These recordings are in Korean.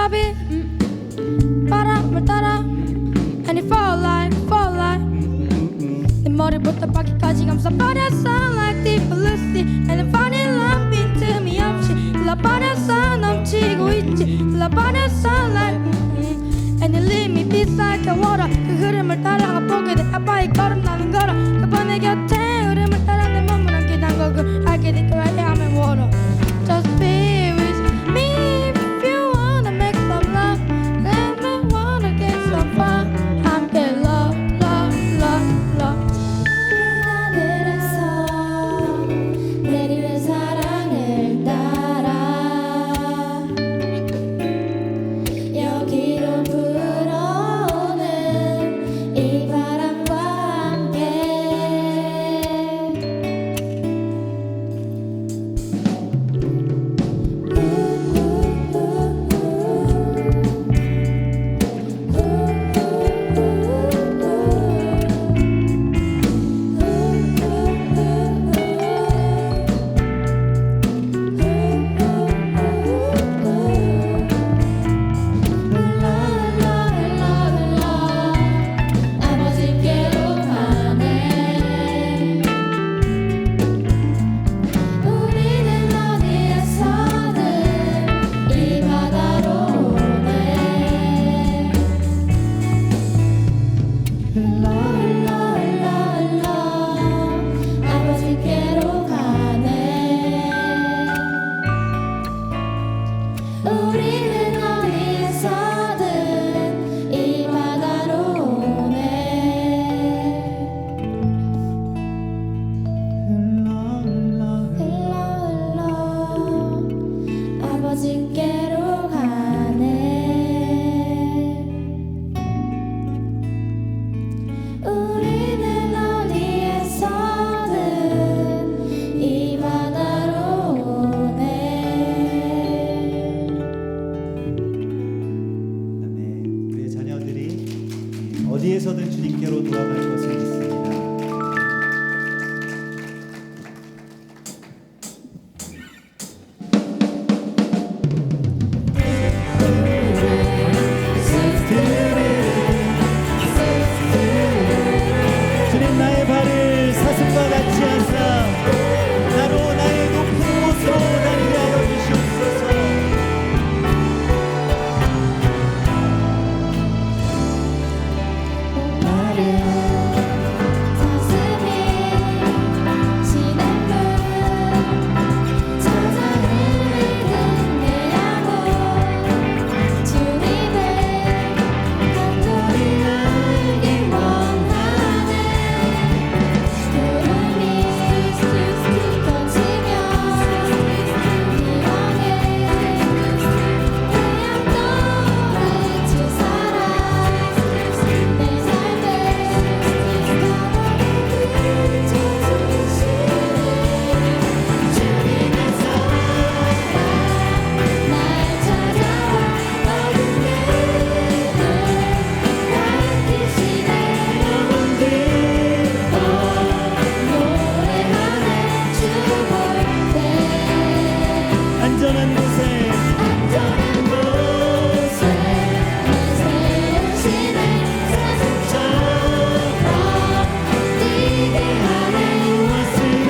바람이 바람을 따라 And it fall like 내 머리부터 발끝까지 감싸버렸어 Like deep Lucy And the funny love 빈틈이 없이 흘러버렸어 넘치고 있지 흘러버렸어 like And it leave me beside the water 그 흐름을 따라가 보게 돼 아빠의 걸음 나는 걸어 그번에 곁에 흐름을 따라 내 몸을 안게 난 걸 알게 돼 그 아이 I'm water Just be with me if you wanna make some love Let me wanna get some fun 함께 love love love love 하늘에서 내리는 사랑을 따라 여기로 불어오는 이 바람과 함께 아버지께로 가네 우리는 어디에서든 이 바다로 오네 흘러 아버지께로 가네 우리는 어디에서든 이 바다로 오네 흘러 아버지께로 가네 우리는 어디에서든 이 바다로 오네 아멘. 우리의 자녀들이 어디에서든 주님께로 돌아갈 것을 믿습니다. 주님 나의 발을 사슴과 같이 하사 나로 나의 높은 곳으로 다니게 하여 주시옵소서. 마른 사슴이 시냇물 찾아 흐르는 내 양호 주님의 한소리 알길 원하네 구름이 걷히며 이왕에 태양 떠오른 주 사랑 내 삶에 주님의 사랑 날 찾아와 어둠 밝히시네 노래하네 주 볼 때 안전한 곳에 안전한 곳에 날 세우시네 사슴처럼 뛰게 하네 왔으나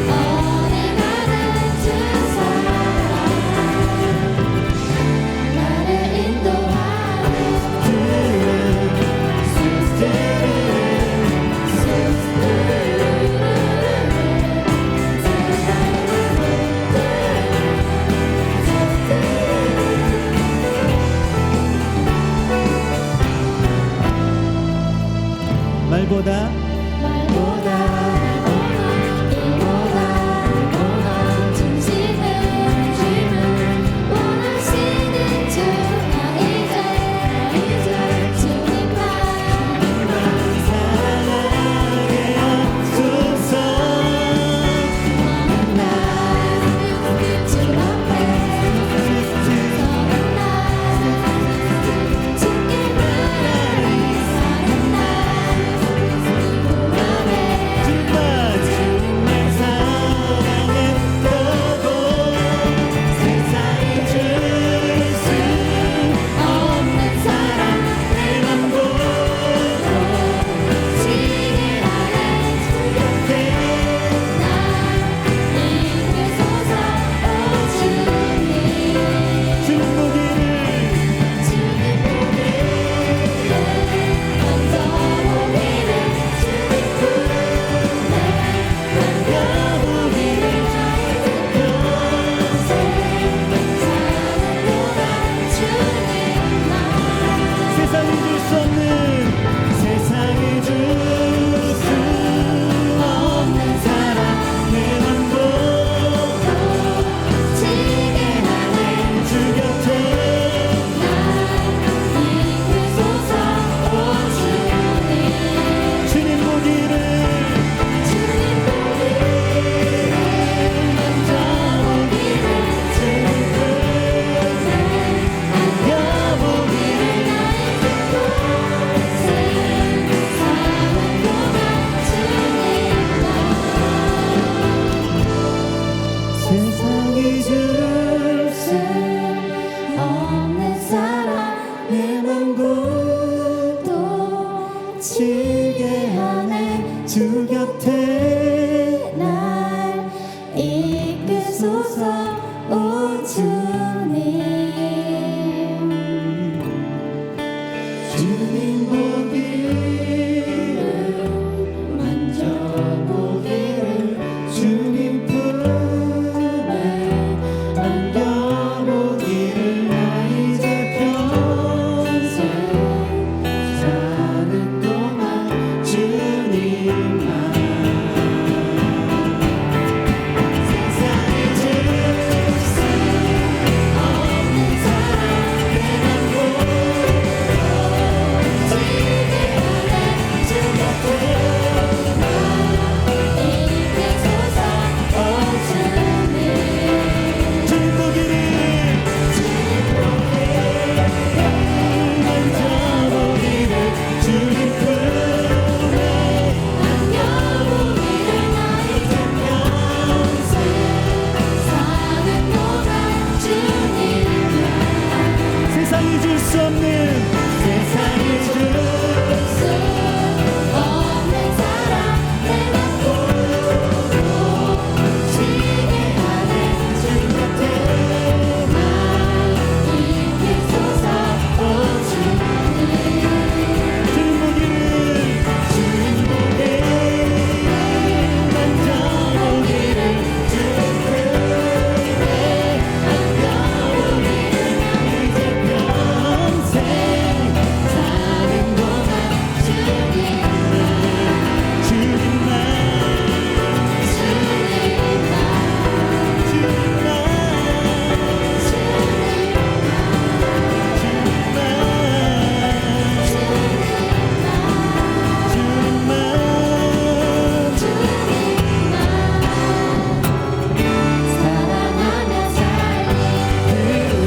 어디 가는 주 사랑 나를 인도하네 말보다 이보다 진심을 원하시는 주 이제 주님만 사랑하게 하소서. 많은 날주 앞에 서는 날 주께 말하리 사는 날 수 없는 세상의 주 수 없는 사랑 내가 보고 지게 하네 주 곁에만 있겠소서 오 주님 주님 보기를 주님 보게 만져보기를 주님 크게 안겨보기를 이제 평생 사는 동안 주님만 주님만 주님만 주님만 사랑하며 살기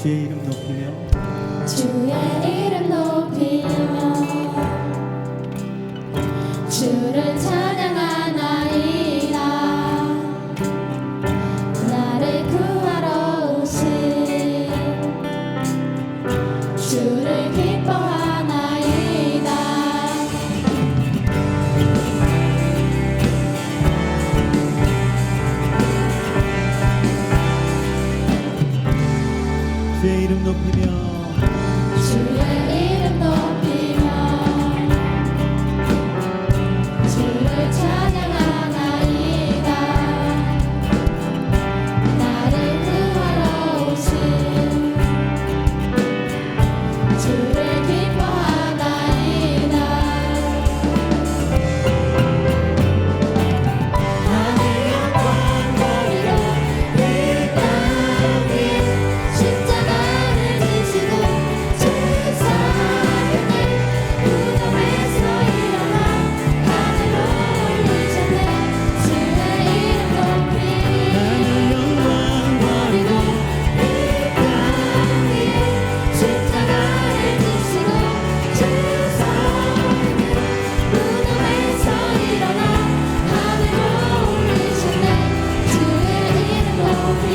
주의 이름 높이며 주의 이름 높이며 주를 찬양하나이다 나를 구하러 오신 주를 기뻐하나이다 주의 이름 높이며 주의 이름 높이며 주를 찬양하나이다 나를 구하러 오신 주를 기뻐하나이다 하늘 영광 머리로 이 땅 위에 십자가를 지시고 제사를 무덤에서 일어나 하늘로 올리셨네 주의 이름 높이 하늘 영광 버리고 이 땅 위에 십자가를 지시고 제사를 무덤에서 일어나 하늘로 올리셨네 주의 이름 높이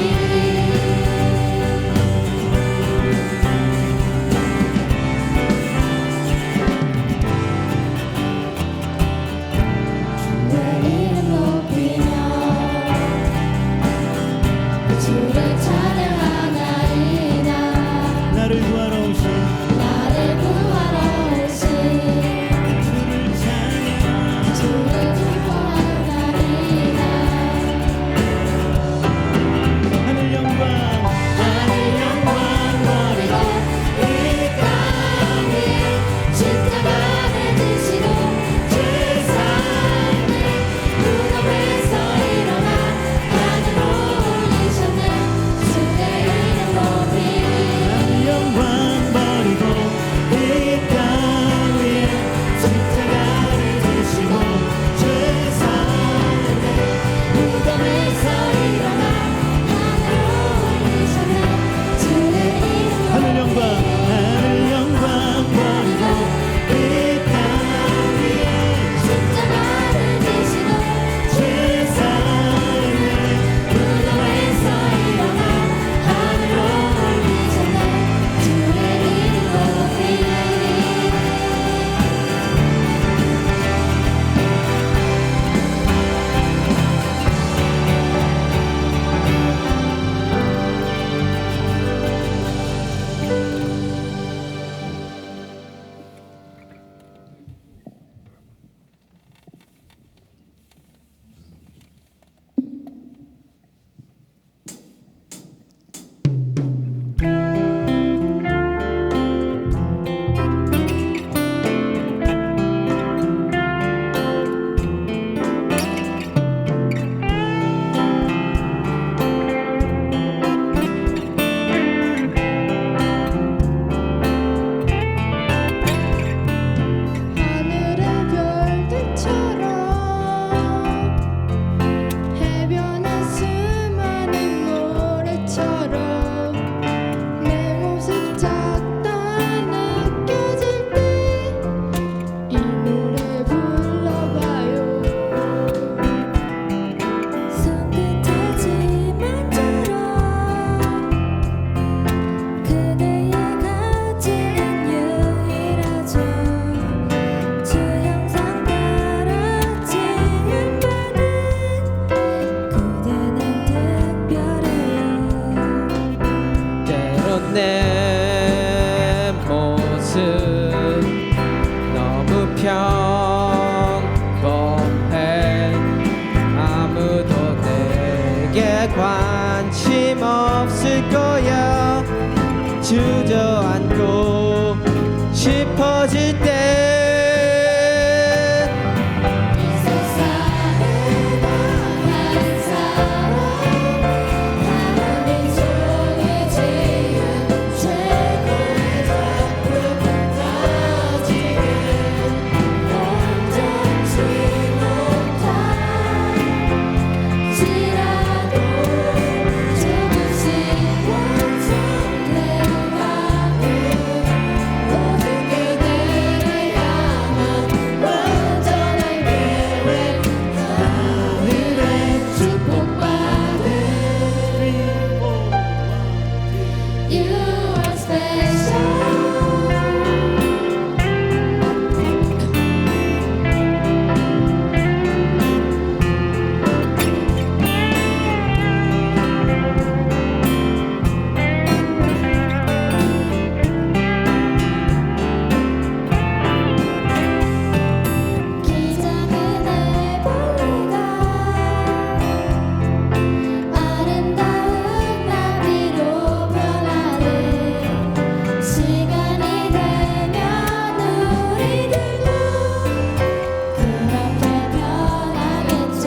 주의 이름 높이며 주를 찬양하나이다 나를 구하러 오신 나를 구하러 오신 주를 찬양 주를 기뻐하나이다 하늘 영광 하늘 영광 버리고 이 땅 위에 십자가를 지시고 제사를 무덤에서 일어나 하늘로 올리셨네 주의 You are special. 기적은 애벌레가 아름다운 나비로 변하네. 시간이 되면 우리들도 그렇게 변하겠죠.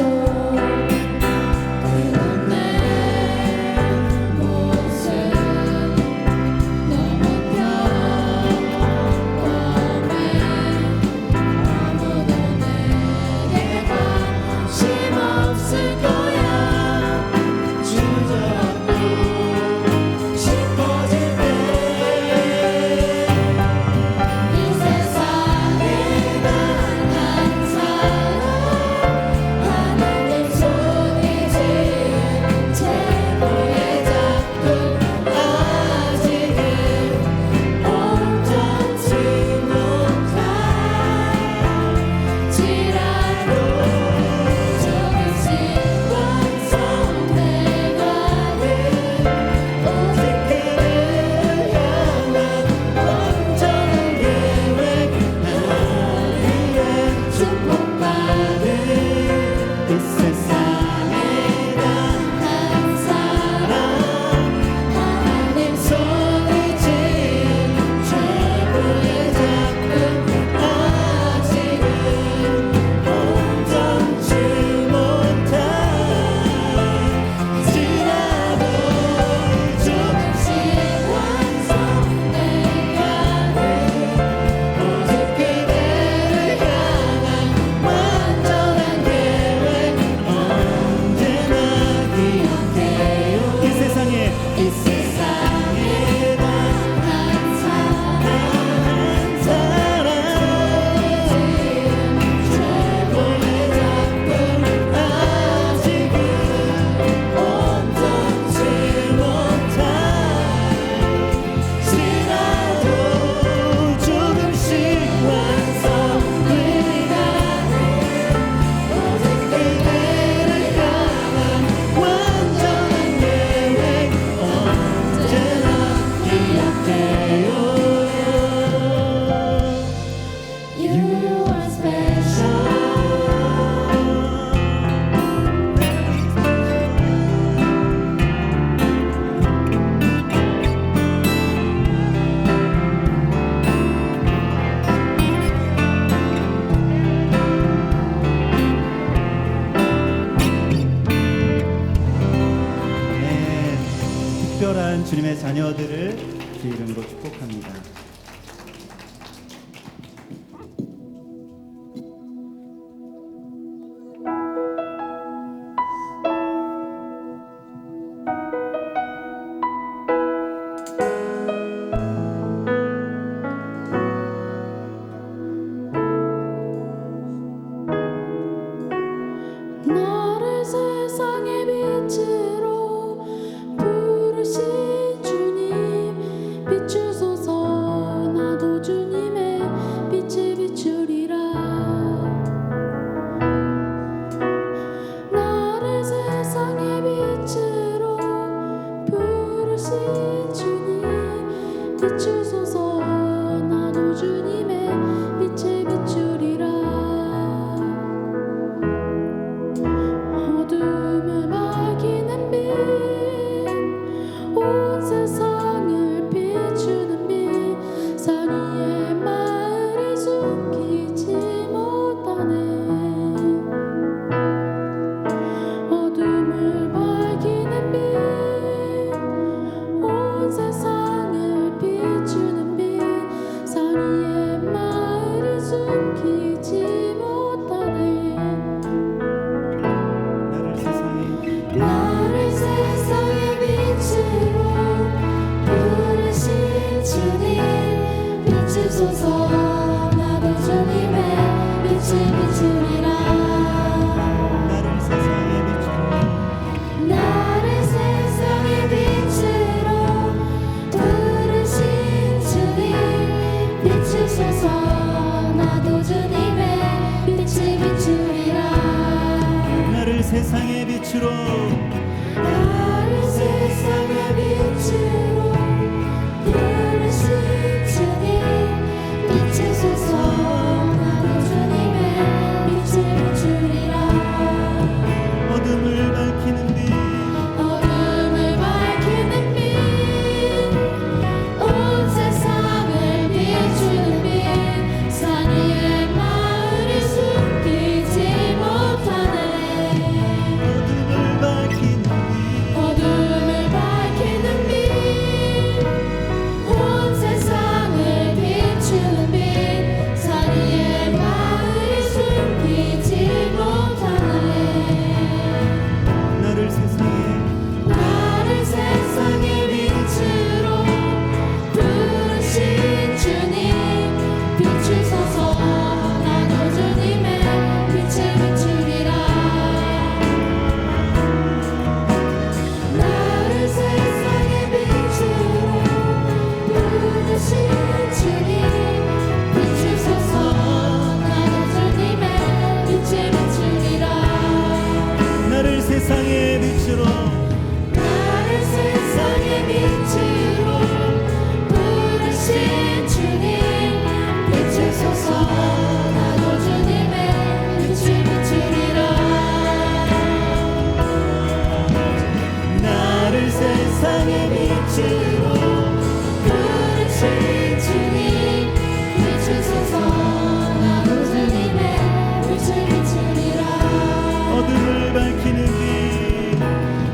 그런 내 모습 너무 평범해. 아무도 내게 관심 없을 거야. 주저앉고 싶어질 때 이 세상에 단 한 사람 하나님 손이 지은 최고의 작품 아직은 온전치 못할지라도 조금씩 완성돼가는 오직 그를 향한 온전한 계획 하늘에 축복받은 이 세상에 단 한 사람 하나님 손이 지은 최고의 작품 아직은 온전치 못할지라도 조금씩 완성돼가는 오직 그대를 향한 완전한 계획 언제나 기억해요. 이 세상에 이 세상에 단 한 사람 최고의 작품 아직은 온전치 못할지라도 조금씩 완성돼가는 오직 그대를 향한 완전한 계획 언제나 기억해요. You are special. 네, 특별한 주님의 자녀들을 주 이름으로 축복합니다. 나를 세상의 빛으로 부르신 주님 비추소서. 나도 주님의 빛에 비추리라. 나를 세상의 빛으로 부르신 주님 비추소서. 나도 주님의 빛에 비추리라. 어둠을 밝히는 빛, 온 세상을 비추는 빛, 산 위의 마을을 숨기지 못하네. 어둠을 밝히는 빛, 온 세상을 비추는 빛, 산 위의 마을을 숨기지 못하네. 나를 세상에 나를 세상의 빛으로 빛으로 부르신 주님 비추소서 나도 주님의 빛을 비추리라 어둠을 밝히는 빛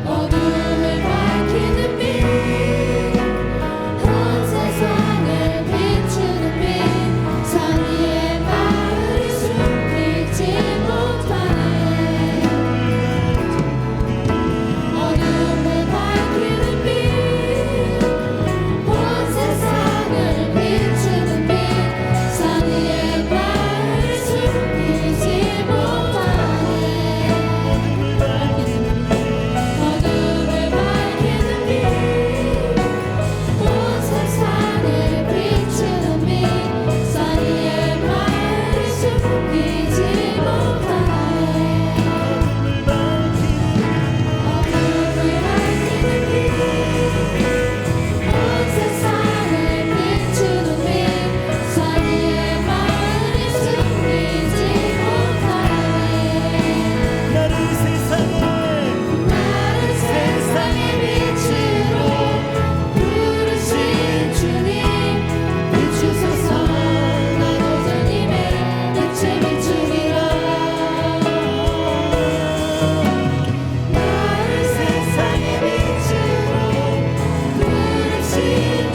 어둠을 밝히는 빛 온 세상을 비추는 빛 산 위의 마을이 숨기지 못하네 어둠을 밝히는 빛 온 세상을 비추는 빛 산 위의 마을이 숨기지 못하네 어둠을 밝히는 빛 온 세상을 비추는 빛 산 위의 마을이 숨기지 못하네 어둠을 밝히는 빛 온 세상을 비추는 빛 산 위의 마을이 숨기지 못하네 나를 세상에 나를 세상의 빛으로 부르신 주님 비추소서 나도 주님의 빛을 비추리라 나를 세상의 빛으로 부르신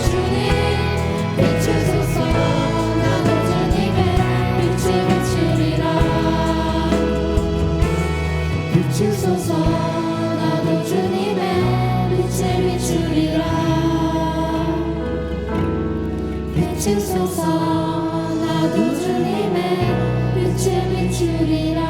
주님 비추소서 나도 주님의 빛을 비추리라 비추소서 나도 주님의 빛을 비추리라 비추소서 나도 주님의 빛을 비추리라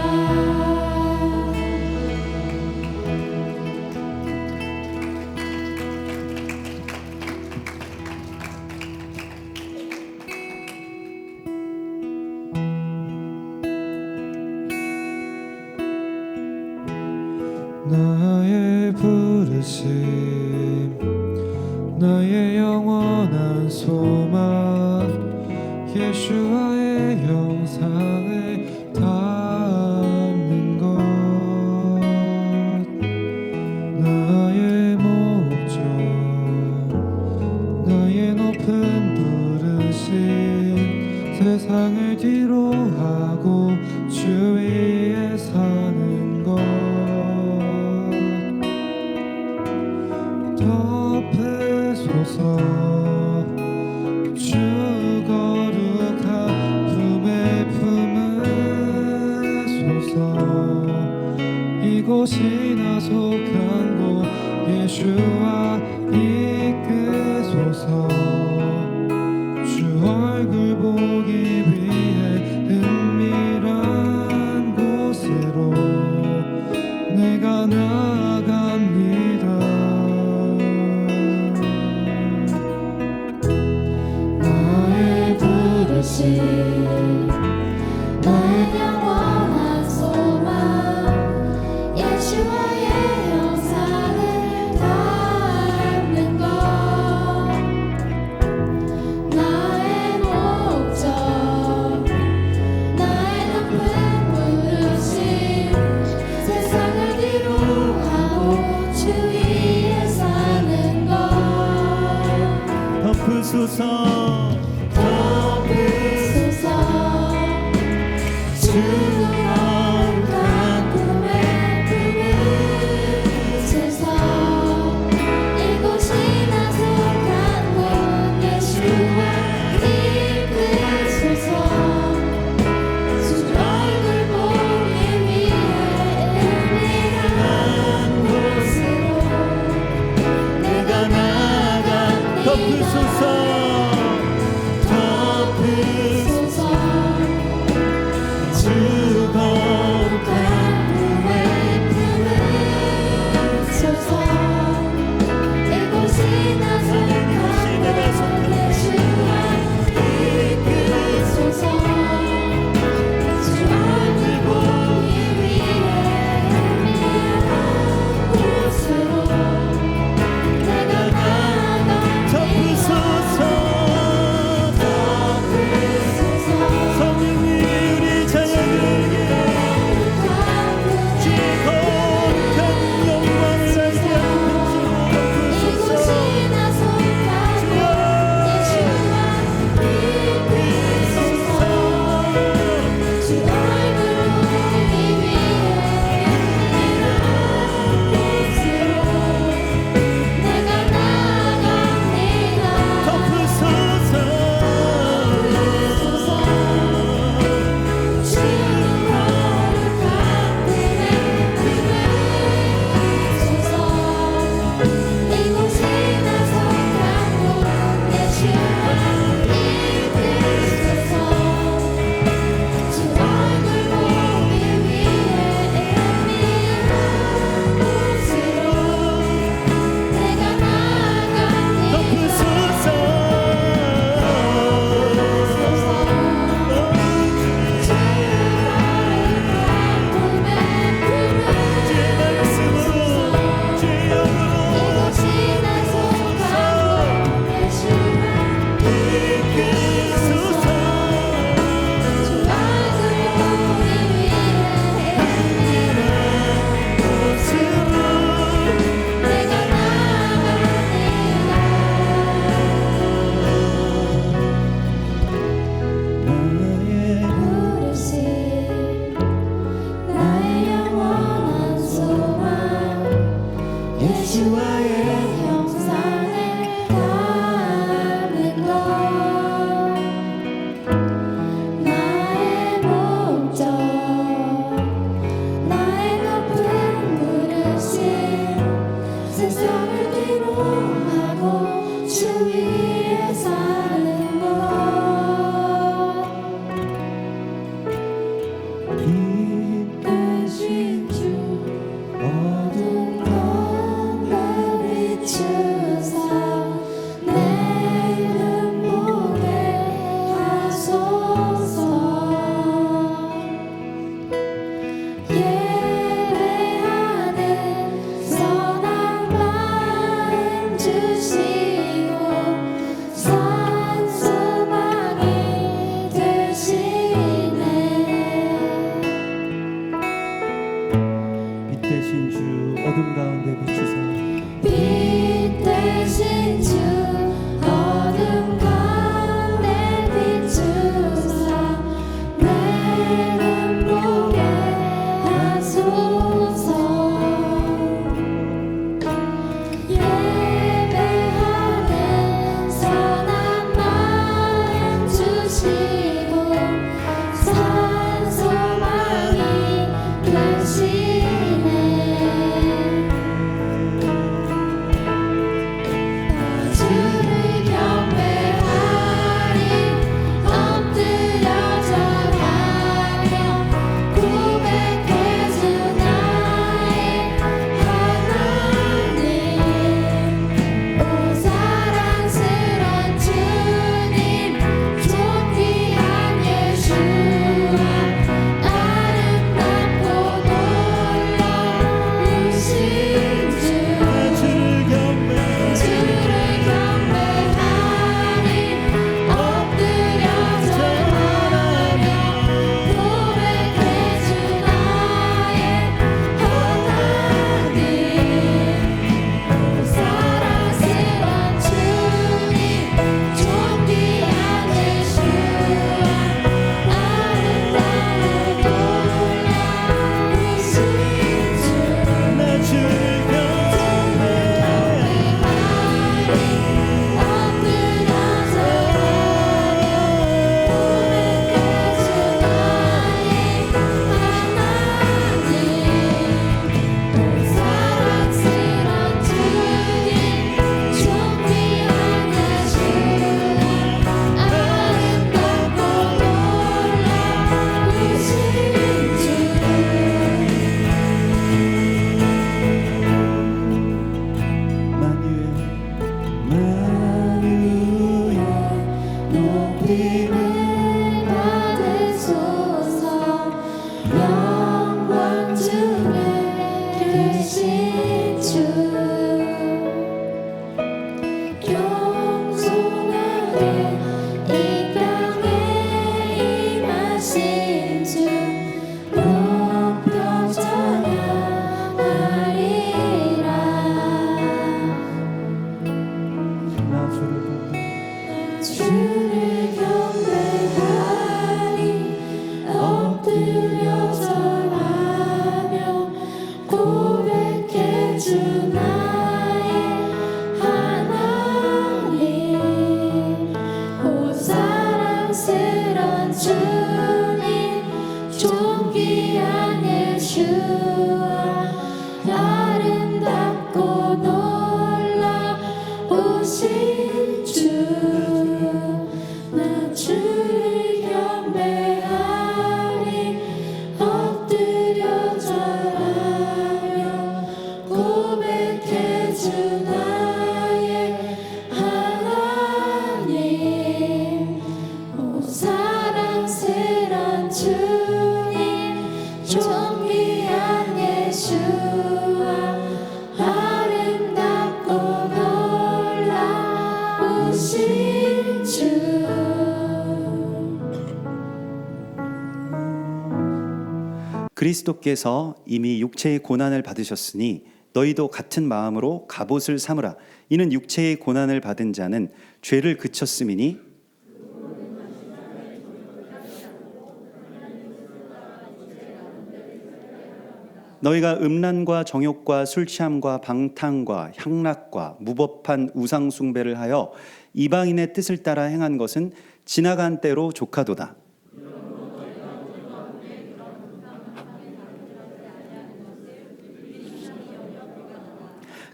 나의 부르심 나의 영원한 소망 예수와의 영상을 담는 것 나의 목적 나의 높은 부르심 세상을 뒤로 하고 주 위에 사는 것 덮으소서 주 거룩한 품에 품으소서 이곳이나 속한 곳 예수와 이끄소서 주 얼굴 보기 위해 은밀한 곳으로 내가 나아갑니다 나의 부르심 나의 영원한 소망 예수와의 영상을 담는 것 나의 목적 나의 높은 부르심 세상을 뒤로 하고 주 위에 사는 것 덮으소서 덮으소서 주 거룩한 품에 품으소서 이곳이나 속한 곳 예수와 이끄소서 주 얼굴 보기 위해 은밀한 곳으로 내가 나아가 덮으소서 덮으소서 주 거룩한 품에 품으소서 이곳이나 속한 곳 예수와 이끄소서 주 얼굴 보기 위해 은밀한 곳으로 내가 나아갑니다 덮으소서 않고 주 위에 사는 것 빛 대신 주 어둠 가운데 비추사 내 눈 보게 하소서 예배하는 선한 마음 주시고 산소망이 되시네 빛 대신 주 어둠 가운데 비추사 빛 대신 주 어둠 가운데 비추사 내 눈 보게 하소서 예배하는 선한 마음 주시고 산소망이 되시네 주를 경배하리 엎드려 절하며 고백해 주 나의 하나님 오 사랑스런 주님 존귀한 예수와 아름답고 놀라우신 주 주를 경배하리 주를 경배하리 엎드려 절하며 고백해 주 나의 하나님 오 사랑스런 주님 존귀한 예수와 아름다운 놀라우신 주 나 주를 경배하리 엎드려 절하며 고백해 주 나의 하나님 오 사랑스런 주님 존귀한 예수와 아름답고 놀라우신 주 만유의 높임을 받으소서 영광 중에 계신 주 겸손하게 이 땅에 임하신 주 높여 찬양하리라 나 주를 주를 경배하리 엎드려 절하며 고백해 주 나의 하나님 오 사랑스런 주님 존귀한 예수와 아름답고 놀라우신 주 나 주를 경배하리 엎드려 절하며 고백해 주 나의 하나님 오 사랑스런 주님 존귀한 예수와 아름답고 놀라우신 주 그리스도께서 이미 육체의 고난을 받으셨으니 너희도 같은 마음으로 갑옷을 삼으라. 이는 육체의 고난을 받은 자는 죄를 그쳤음이니 너희가 음란과 정욕과 술 취함과 방탕과 향락과 무법한 우상 숭배를 하여 이방인의 뜻을 따라 행한 것은 지나간 때로 조카도다.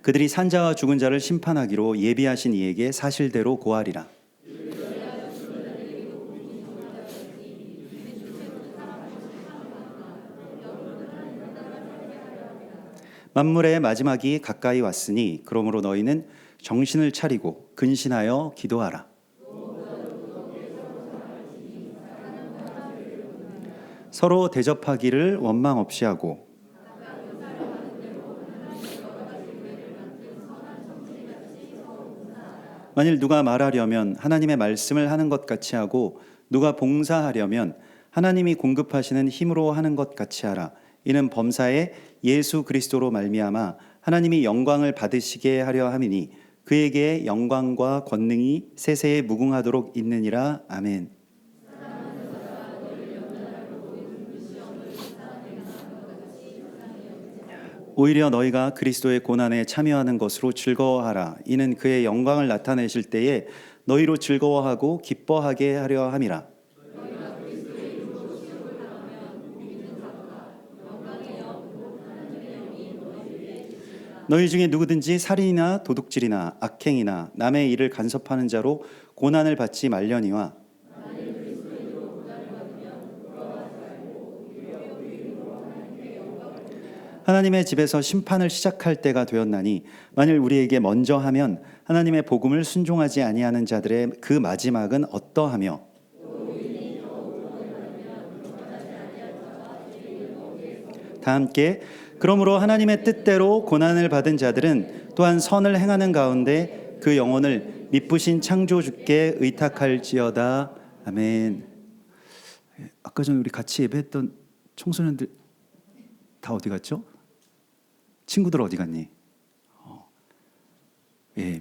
그들이 산자와 죽은 자를 심판하기로 예비하신 이에게 사실대로 고하리라. 만물의 마지막이 가까이 왔으니 그러므로 너희는 정신을 차리고 근신하여 기도하라. 서로 대접하기를 원망 없이 하고 만일 누가 말하려면 하나님의 말씀을 하는 것 같이 하고 누가 봉사하려면 하나님이 공급하시는 힘으로 하는 것 같이 하라. 이는 범사에 예수 그리스도로 말미암아 하나님이 영광을 받으시게 하려 함이니 그에게 영광과 권능이 세세에 무궁하도록 있느니라. 아멘. 오히려 너희가 그리스도의 고난에 참여하는 것으로 즐거워하라. 이는 그의 영광을 나타내실 때에 너희로 즐거워하고 기뻐하게 하려 함이라. 너희 중에 누구든지 살인이나 도둑질이나 악행이나 남의 일을 간섭하는 자로 고난을 받지 말려니와 하나님의 집에서 심판을 시작할 때가 되었나니 만일 우리에게 먼저 하면 하나님의 복음을 순종하지 아니하는 자들의 그 마지막은 어떠하며 다 함께 그러므로 하나님의 뜻대로 고난을 받은 자들은 또한 선을 행하는 가운데 그 영혼을 미쁘신 창조주께 의탁할지어다. 아멘. 아까 전에 우리 같이 예배했던 청소년들 다 어디 갔죠? 친구들 어디 갔니? 예,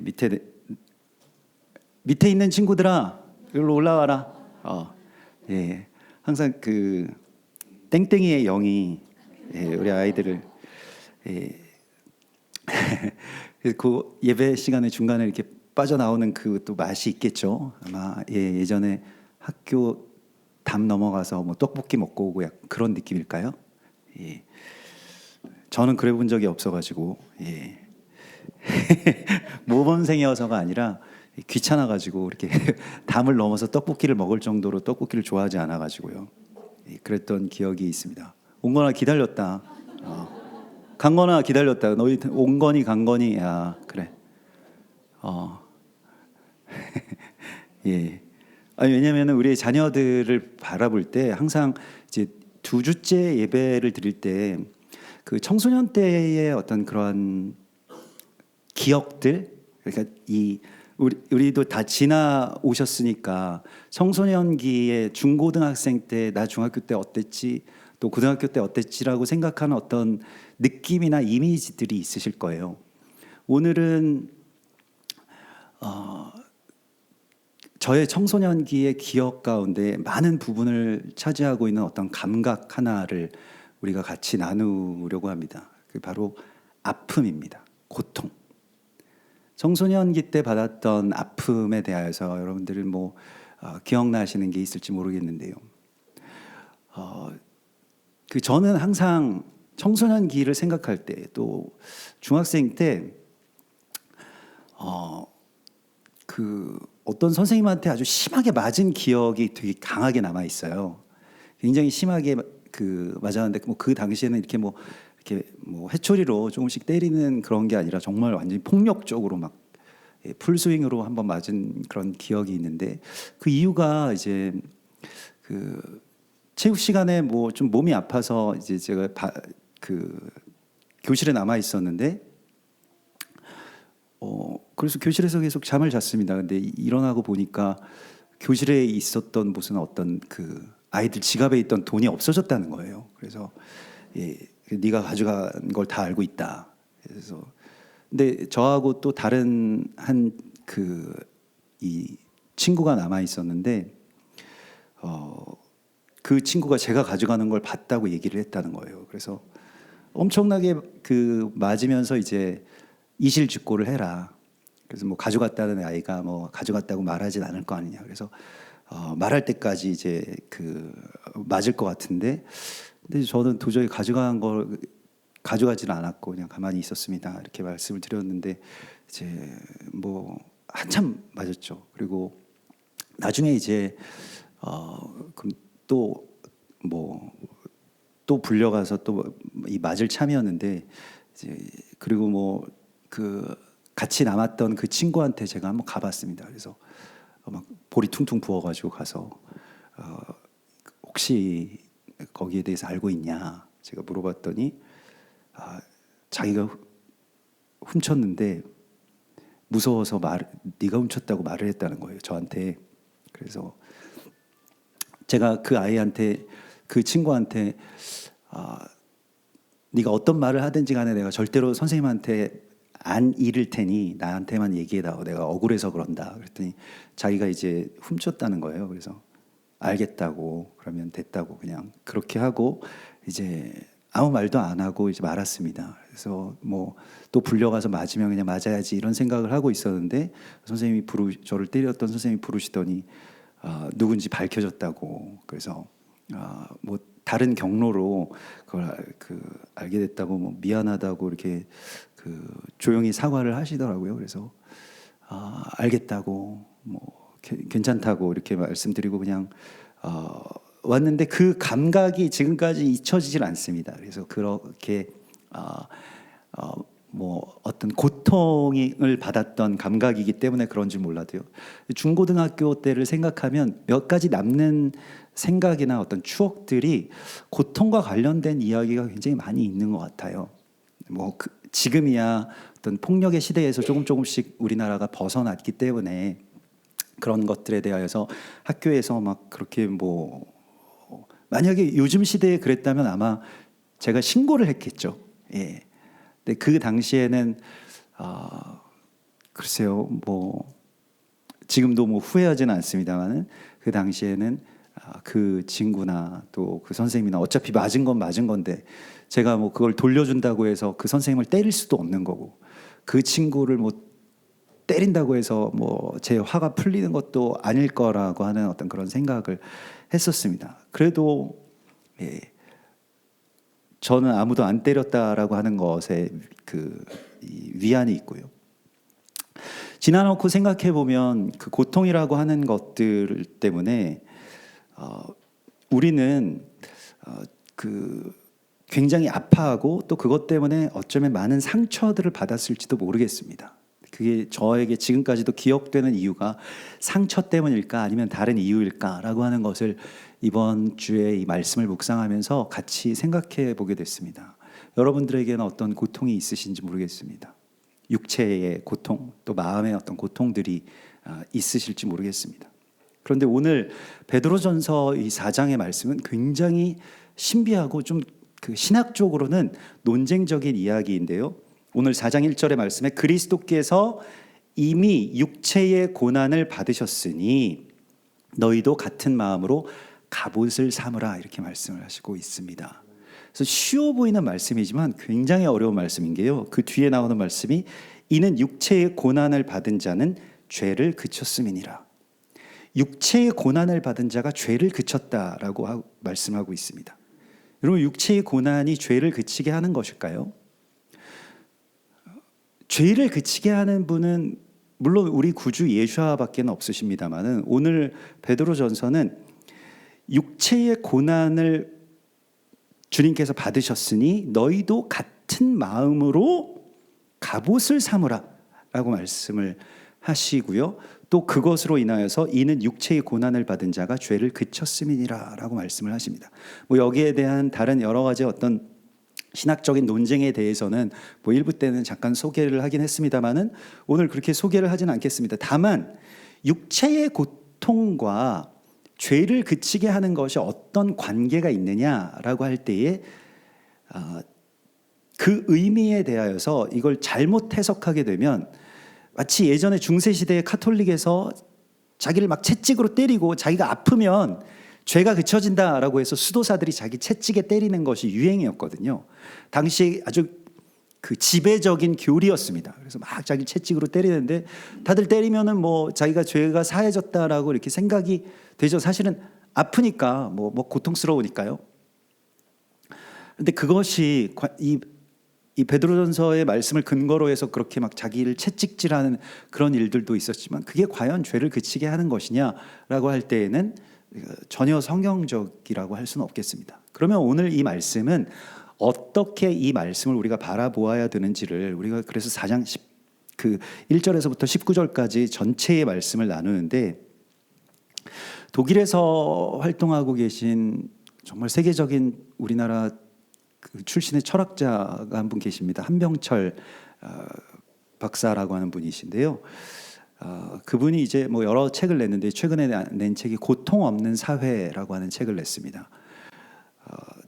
밑에 있는 친구들아, 여기로 올라와라. 예, 항상 그 땡땡이의 영이 우리 아이들을 그 예배 시간에 중간에 이렇게 빠져나오는 그 또 맛이 있겠죠. 아마 예전에 학교 담 넘어가서 뭐 떡볶이 먹고 오고 약간 그런 느낌일까요? 예. 저는 그래 본 적이 없어가지고 모범생이어서가 아니라 귀찮아가지고 이렇게 담을 넘어서 떡볶이를 먹을 정도로 떡볶이를 좋아하지 않아가지고요. 그랬던 기억이 있습니다. 온건아 기다렸다. 강건아 기다렸다. 너희 온건이 강건이 야 그래. 예. 아니 왜냐하면 우리 자녀들을 바라볼 때 항상 이제 2주째 예배를 드릴 때 그 청소년 때의 어떤 그런 기억들, 그러니까 우리도 다 지나 오셨으니까 청소년기에 중고등학생 때 나 중학교 때 어땠지 또 고등학교 때 어땠지라고 생각하는 어떤 느낌이나 이미지들이 있으실 거예요. 오늘은 저의 청소년기의 기억 가운데 많은 부분을 차지하고 있는 어떤 감각 하나를 우리가 같이 나누려고 합니다. 그게 바로 아픔입니다. 고통. 청소년기 때 받았던 아픔에 대해서 여러분들은 뭐 기억나시는 게 있을지 모르겠는데요. 저는 항상 청소년기를 생각할 때 또 중학생 때 어떤 선생님한테 아주 심하게 맞은 기억이 되게 강하게 남아 있어요. 굉장히 심하게 맞았는데 그 당시에는 이렇게 회초리로 조금씩 때리는 그런 게 아니라 정말 완전히 폭력적으로 막 풀스윙으로 한번 맞은 그런 기억이 있는데 그 이유가 이제 체육 시간에 좀 몸이 아파서 이제 제가 교실에 남아 있었는데 그래서 교실에서 계속 잠을 잤습니다. 근데 일어나고 보니까 교실에 있었던 무슨 어떤 아이들 지갑에 있던 돈이 없어졌다는 거예요. 그래서 네가 가져간 걸 다 알고 있다. 그래서 근데 저하고 또 다른 이 친구가 남아 있었는데 그 친구가 제가 가져가는 걸 봤다고 얘기를 했다는 거예요. 그래서 엄청나게 맞으면서 이제 이실직고를 해라. 그래서 가져갔다는 아이가 가져갔다고 말하진 않을 거 아니냐. 그래서 말할 때까지 이제 맞을 것 같은데, 근데 저는 도저히 가져간 가져가지는 않았고 그냥 가만히 있었습니다. 이렇게 말씀을 드렸는데 이제 뭐 한참 맞았죠. 그리고 나중에 이제 그럼 또 불려가서 또 이 맞을 참이었는데 이제 그리고 뭐 그 같이 남았던 그 친구한테 제가 한번 가봤습니다. 그래서 막 볼이 퉁퉁 부어가지고 가서 혹시 거기에 대해서 알고 있냐 제가 물어봤더니 자기가 훔쳤는데 무서워서 네가 훔쳤다고 말을 했다는 거예요 저한테. 그래서 제가 그 아이한테 그 친구한테 네가 어떤 말을 하든지 간에 내가 절대로 선생님한테 안 잃을 테니 나한테만 얘기해다오. 내가 억울해서 그런다. 그랬더니 자기가 이제 훔쳤다는 거예요. 그래서 알겠다고 그러면 됐다고 그냥 그렇게 하고 이제 아무 말도 안 하고 이제 말았습니다. 그래서 뭐 또 불려가서 맞으면 그냥 맞아야지 이런 생각을 하고 있었는데 선생님이 저를 때렸던 선생님이 부르시더니 누군지 밝혀졌다고. 그래서 뭐 다른 경로로 그걸 알게 됐다고 뭐 미안하다고 이렇게 조용히 사과를 하시더라고요. 그래서 알겠다고 뭐 괜찮다고 이렇게 말씀드리고 그냥 왔는데 그 감각이 지금까지 잊혀지질 않습니다. 그래서 그렇게 뭐 어떤 고통을 받았던 감각이기 때문에 그런지 몰라도요. 중고등학교 때를 생각하면 몇 가지 남는 생각이나 어떤 추억들이 고통과 관련된 이야기가 굉장히 많이 있는 것 같아요. 뭐 지금이야 어떤 폭력의 시대에서 조금씩 우리나라가 벗어났기 때문에 그런 것들에 대하여서 학교에서 막 그렇게 뭐 만약에 요즘 시대에 그랬다면 아마 제가 신고를 했겠죠. 예. 근데 그 당시에는 글쎄요 뭐 지금도 뭐 후회하지는 않습니다만은 그 당시에는 그 친구나 또 그 선생님이나 어차피 맞은 건 맞은 건데 제가 뭐 그걸 돌려준다고 해서 그 선생님을 때릴 수도 없는 거고 그 친구를 뭐 때린다고 해서 뭐 제 화가 풀리는 것도 아닐 거라고 하는 어떤 그런 생각을 했었습니다. 그래도 예, 저는 아무도 안 때렸다라고 하는 것에 이 위안이 있고요. 지나놓고 생각해 보면 그 고통이라고 하는 것들 때문에 우리는 굉장히 아파하고 또 그것 때문에 어쩌면 많은 상처들을 받았을지도 모르겠습니다. 그게 저에게 지금까지도 기억되는 이유가 상처 때문일까 아니면 다른 이유일까라고 하는 것을 이번 주에 이 말씀을 묵상하면서 같이 생각해 보게 됐습니다. 여러분들에게는 어떤 고통이 있으신지 모르겠습니다. 육체의 고통 또 마음의 어떤 고통들이 있으실지 모르겠습니다. 그런데 오늘 베드로전서 이 4장의 말씀은 굉장히 신비하고 좀 신학적으로는 논쟁적인 이야기인데요. 오늘 4장 1절의 말씀에 그리스도께서 이미 육체의 고난을 받으셨으니 너희도 같은 마음으로 갑옷을 삼으라 이렇게 말씀을 하시고 있습니다. 그래서 쉬워 보이는 말씀이지만 굉장히 어려운 말씀인 게요. 그 뒤에 나오는 말씀이 이는 육체의 고난을 받은 자는 죄를 그쳤음이니라. 육체의 고난을 받은 자가 죄를 그쳤다라고 말씀하고 있습니다. 여러분 육체의 고난이 죄를 그치게 하는 것일까요? 죄를 그치게 하는 분은 물론 우리 구주 예수와밖에 없으십니다만은 오늘 베드로전서는 육체의 고난을 주님께서 받으셨으니 너희도 같은 마음으로 갑옷을 삼으라 라고 말씀을 하시고요. 또 그것으로 인하여서 이는 육체의 고난을 받은 자가 죄를 그쳤음이니라 라고 말씀을 하십니다. 뭐 여기에 대한 다른 여러 가지 어떤 신학적인 논쟁에 대해서는 뭐 일부 때는 잠깐 소개를 하긴 했습니다만은 오늘 그렇게 소개를 하지는 않겠습니다. 다만 육체의 고통과 죄를 그치게 하는 것이 어떤 관계가 있느냐라고 할 때에 그 의미에 대하여서 이걸 잘못 해석하게 되면 마치 예전에 중세시대의 카톨릭에서 자기를 막 채찍으로 때리고 자기가 아프면 죄가 그쳐진다라고 해서 수도사들이 자기 채찍에 때리는 것이 유행이었거든요. 당시 아주 지배적인 교리였습니다. 그래서 막 자기 채찍으로 때리는데 다들 때리면은 뭐 자기가 죄가 사해졌다라고 이렇게 생각이 되죠. 사실은 아프니까 뭐 고통스러우니까요. 근데 그것이 이 이 베드로전서의 말씀을 근거로 해서 그렇게 막 자기를 채찍질하는 그런 일들도 있었지만 그게 과연 죄를 그치게 하는 것이냐라고 할 때에는 전혀 성경적이라고 할 수는 없겠습니다. 그러면 오늘 이 말씀은 어떻게 이 말씀을 우리가 바라보아야 되는지를 우리가 그래서 4장 1절에서부터 19절까지 전체의 말씀을 나누는데, 독일에서 활동하고 계신 정말 세계적인 우리나라 출신의 철학자가 한 분 계십니다. 한병철 박사라고 하는 분이신데요. 그분이 이제 뭐 여러 책을 냈는데 최근에 낸 책이 고통 없는 사회라고 하는 책을 냈습니다.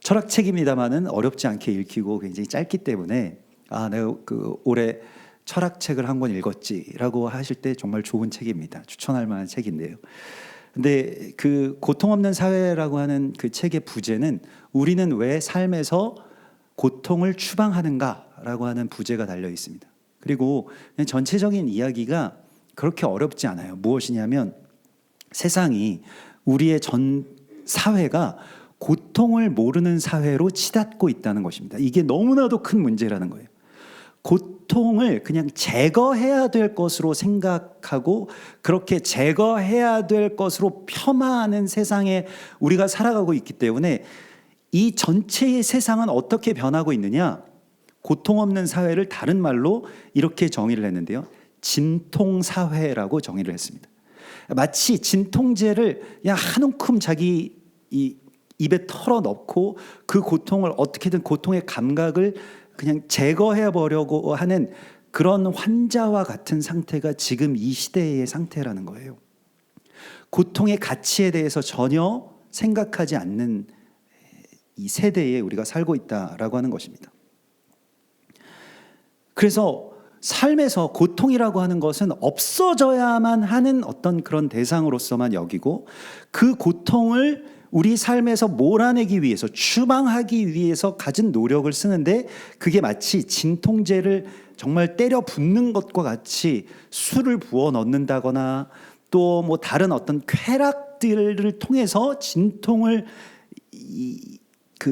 철학책입니다만은 어렵지 않게 읽히고 굉장히 짧기 때문에 내가 올해 철학책을 한 권 읽었지라고 하실 때 정말 좋은 책입니다. 추천할 만한 책인데요. 근데 그 고통 없는 사회라고 하는 그 책의 부제는 우리는 왜 삶에서 고통을 추방하는가라고 하는 부제가 달려 있습니다. 그리고 그냥 전체적인 이야기가 그렇게 어렵지 않아요. 무엇이냐면 세상이, 우리의 전 사회가 고통을 모르는 사회로 치닫고 있다는 것입니다. 이게 너무나도 큰 문제라는 거예요. 고통을 그냥 제거해야 될 것으로 생각하고 그렇게 제거해야 될 것으로 폄하하는 세상에 우리가 살아가고 있기 때문에 이 전체의 세상은 어떻게 변하고 있느냐? 고통 없는 사회를 다른 말로 이렇게 정의를 했는데요. 진통사회라고 정의를 했습니다. 마치 진통제를 그냥 한 움큼 자기 입에 털어넣고 그 고통을 어떻게든 고통의 감각을 그냥 제거해 보려고 하는 그런 환자와 같은 상태가 지금 이 시대의 상태라는 거예요. 고통의 가치에 대해서 전혀 생각하지 않는 이 세대에 우리가 살고 있다라고 하는 것입니다. 그래서 삶에서 고통이라고 하는 것은 없어져야만 하는 어떤 그런 대상으로서만 여기고, 그 고통을 우리 삶에서 몰아내기 위해서, 추방하기 위해서 가진 노력을 쓰는데 그게 마치 진통제를 정말 때려 붓는 것과 같이 술을 부어 넣는다거나 또 뭐 다른 어떤 쾌락들을 통해서 진통을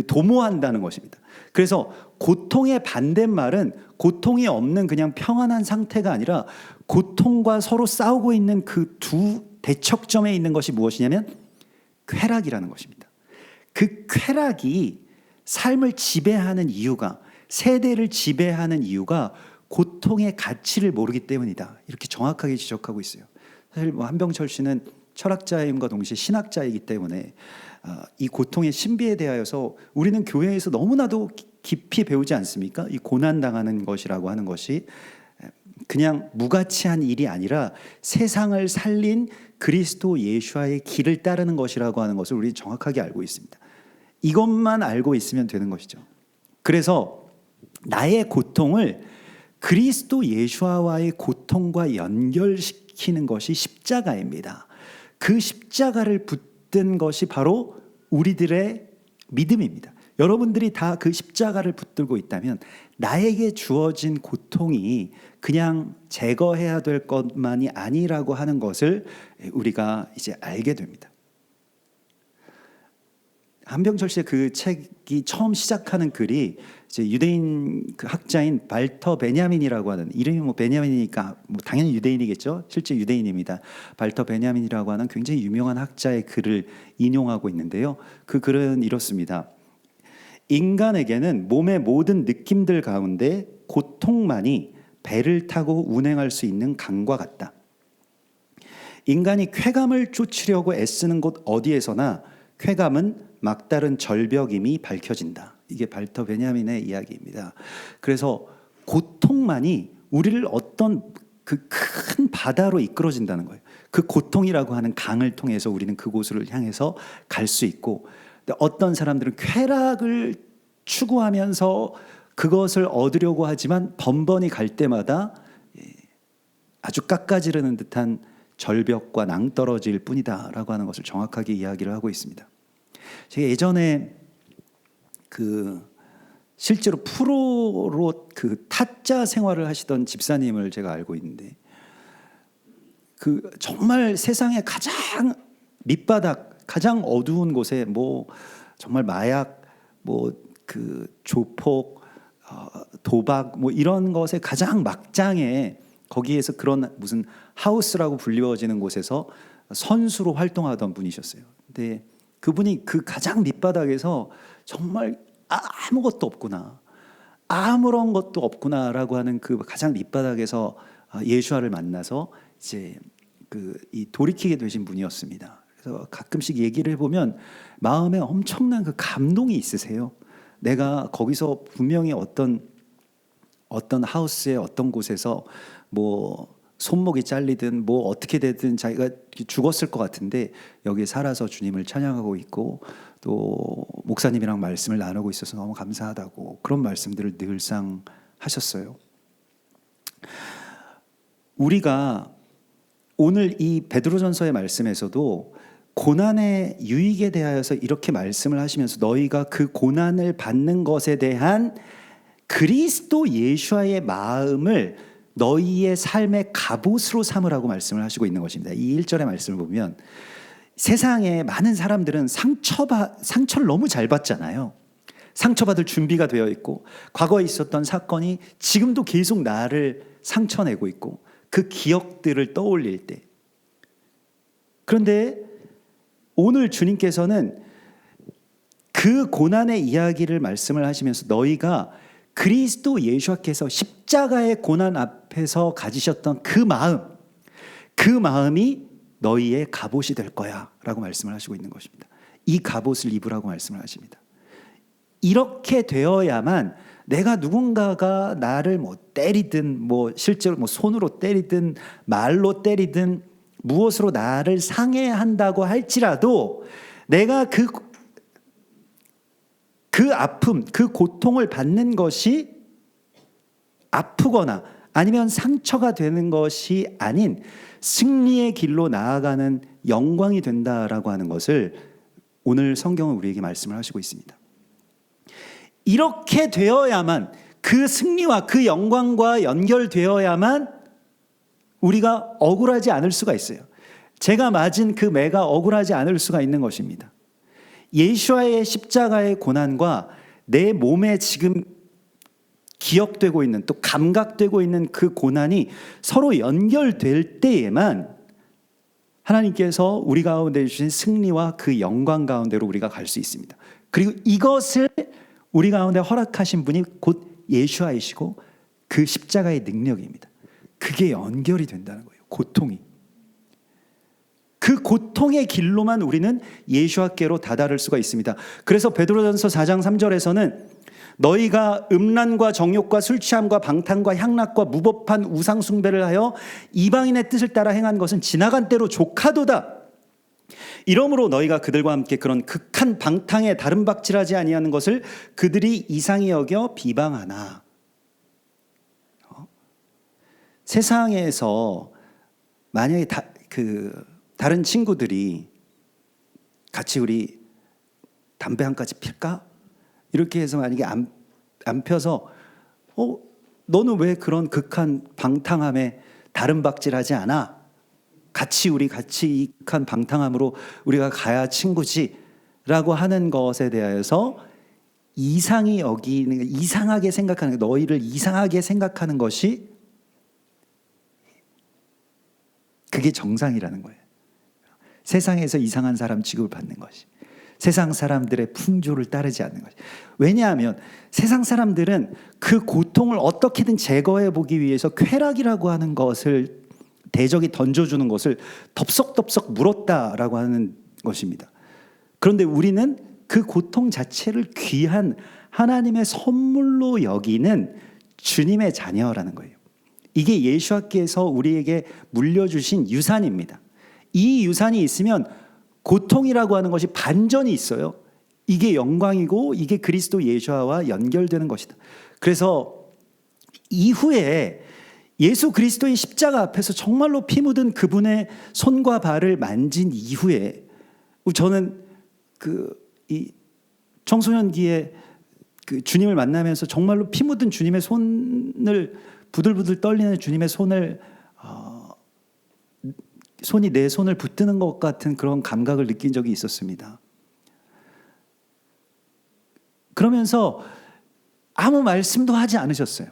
도모한다는 것입니다. 그래서 고통의 반대말은 고통이 없는 그냥 평안한 상태가 아니라 고통과 서로 싸우고 있는 그 두 대척점에 있는 것이 무엇이냐면 쾌락이라는 것입니다. 그 쾌락이 삶을 지배하는 이유가, 세대를 지배하는 이유가 고통의 가치를 모르기 때문이다. 이렇게 정확하게 지적하고 있어요. 사실 한병철 씨는 철학자임과 동시에 신학자이기 때문에 이 고통의 신비에 대하여서 우리는 교회에서 너무나도 깊이 배우지 않습니까? 이 고난당하는 것이라고 하는 것이 그냥 무가치한 일이 아니라 세상을 살린 그리스도 예수와의 길을 따르는 것이라고 하는 것을 우리 정확하게 알고 있습니다. 이것만 알고 있으면 되는 것이죠. 그래서 나의 고통을 그리스도 예수와의 고통과 연결시키는 것이 십자가입니다. 그 십자가를 붙든 것이 바로 우리들의 믿음입니다. 여러분들이 다 그 십자가를 붙들고 있다면 나에게 주어진 고통이 그냥 제거해야 될 것만이 아니라고 하는 것을 우리가 이제 알게 됩니다. 한병철 씨의 그 책이 처음 시작하는 글이 이제 유대인 그 학자인 발터 베냐민이라고 하는, 이름이 뭐 베냐민이니까 뭐 당연히 유대인이겠죠. 실제 유대인입니다. 발터 베냐민이라고 하는 굉장히 유명한 학자의 글을 인용하고 있는데요. 그 글은 이렇습니다. 인간에게는 몸의 모든 느낌들 가운데 고통만이 배를 타고 운행할 수 있는 강과 같다. 인간이 쾌감을 쫓으려고 애쓰는 곳 어디에서나 쾌감은 막다른 절벽임이 밝혀진다. 이게 발터 베냐민의 이야기입니다. 그래서 고통만이 우리를 어떤 그 큰 바다로 이끌어진다는 거예요. 그 고통이라고 하는 강을 통해서 우리는 그곳을 향해서 갈 수 있고, 어떤 사람들은 쾌락을 추구하면서 그것을 얻으려고 하지만 번번이 갈 때마다 아주 깎아지르는 듯한 절벽과 낭떠러질 뿐이다라고 하는 것을 정확하게 이야기를 하고 있습니다. 제가 예전에 실제로 프로로 타짜 생활을 하시던 집사님을 제가 알고 있는데, 정말 세상에 가장 밑바닥, 가장 어두운 곳에 정말 마약, 조폭, 도박 뭐 이런 것의 가장 막장에 거기에서 그런 무슨 하우스라고 불리워지는 곳에서 선수로 활동하던 분이셨어요. 근데 그분이 그 가장 밑바닥에서 정말 아무것도 없구나, 아무런 것도 없구나라고 하는 그 가장 밑바닥에서 예수와를 만나서 이제 이 돌이키게 되신 분이었습니다. 그래서 가끔씩 얘기를 해보면 마음에 엄청난 그 감동이 있으세요. 내가 거기서 분명히 어떤 하우스의 어떤 곳에서 뭐 손목이 잘리든 뭐 어떻게 되든 자기가 죽었을 것 같은데 여기 살아서 주님을 찬양하고 있고 또 목사님이랑 말씀을 나누고 있어서 너무 감사하다고 그런 말씀들을 늘상 하셨어요. 우리가 오늘 이 베드로전서의 말씀에서도 고난의 유익에 대하여서 이렇게 말씀을 하시면서 너희가 그 고난을 받는 것에 대한 그리스도 예수와의 마음을 너희의 삶의 갑옷으로 삼으라고 말씀을 하시고 있는 것입니다. 이 1절의 말씀을 보면 세상에 많은 사람들은 상처를 너무 잘 받잖아요. 상처받을 준비가 되어 있고 과거에 있었던 사건이 지금도 계속 나를 상처내고 있고 그 기억들을 떠올릴 때, 그런데 오늘 주님께서는 그 고난의 이야기를 말씀을 하시면서 너희가 그리스도 예수께서 십자가의 고난 앞에서 가지셨던 그 마음이 너희의 갑옷이 될 거야 라고 말씀을 하시고 있는 것입니다. 이 갑옷을 입으라고 말씀을 하십니다. 이렇게 되어야만 내가 누군가가 나를 뭐 때리든 뭐 실제로 뭐 손으로 때리든 말로 때리든 무엇으로 나를 상해한다고 할지라도 내가 그 아픔, 그 고통을 받는 것이 아프거나 아니면 상처가 되는 것이 아닌 승리의 길로 나아가는 영광이 된다라고 하는 것을 오늘 성경은 우리에게 말씀을 하시고 있습니다. 이렇게 되어야만, 그 승리와 그 영광과 연결되어야만 우리가 억울하지 않을 수가 있어요. 제가 맞은 그 매가 억울하지 않을 수가 있는 것입니다. 예수와의 십자가의 고난과 내 몸에 지금 기억되고 있는, 또 감각되고 있는 그 고난이 서로 연결될 때에만 하나님께서 우리 가운데 주신 승리와 그 영광 가운데로 우리가 갈 수 있습니다. 그리고 이것을 우리 가운데 허락하신 분이 곧 예수와이시고 그 십자가의 능력입니다. 그게 연결이 된다는 거예요. 고통이. 그 고통의 길로만 우리는 예수와께로 다다를 수가 있습니다. 그래서 베드로전서 4장 3절에서는 너희가 음란과 정욕과 술 취함과 방탕과 향락과 무법한 우상 숭배를 하여 이방인의 뜻을 따라 행한 것은 지나간 때로 족하도다. 이러므로 너희가 그들과 함께 그런 극한 방탕에 다름박질하지 아니하는 것을 그들이 이상히 여겨 비방하나. 세상에서 만약에 다른 친구들이 같이 우리 담배 한 가지 필까? 이렇게 해서 만약에 안 펴서 너는 왜 그런 극한 방탕함에 다름박질하지 않아? 우리 같이 이 극한 방탕함으로 우리가 가야 친구지라고 하는 것에 대하여서 이상하게 생각하는, 너희를 이상하게 생각하는 것이 그게 정상이라는 거예요. 세상에서 이상한 사람 취급을 받는 것이, 세상 사람들의 풍조를 따르지 않는 것이. 왜냐하면 세상 사람들은 그 고통을 어떻게든 제거해 보기 위해서 쾌락이라고 하는 것을 대적이 던져주는 것을 덥석덥석 물었다라고 하는 것입니다. 그런데 우리는 그 고통 자체를 귀한 하나님의 선물로 여기는 주님의 자녀라는 거예요. 이게 예수께서 우리에게 물려주신 유산입니다. 이 유산이 있으면 고통이라고 하는 것이 반전이 있어요. 이게 영광이고 이게 그리스도 예수와 연결되는 것이다. 그래서 이후에 예수 그리스도의 십자가 앞에서 정말로 피 묻은 그분의 손과 발을 만진 이후에 저는 이 청소년기에 주님을 만나면서 정말로 피 묻은 주님의 손을, 부들부들 떨리는 주님의 손을 손이 내 손을 붙드는 것 같은 그런 감각을 느낀 적이 있었습니다. 그러면서 아무 말씀도 하지 않으셨어요.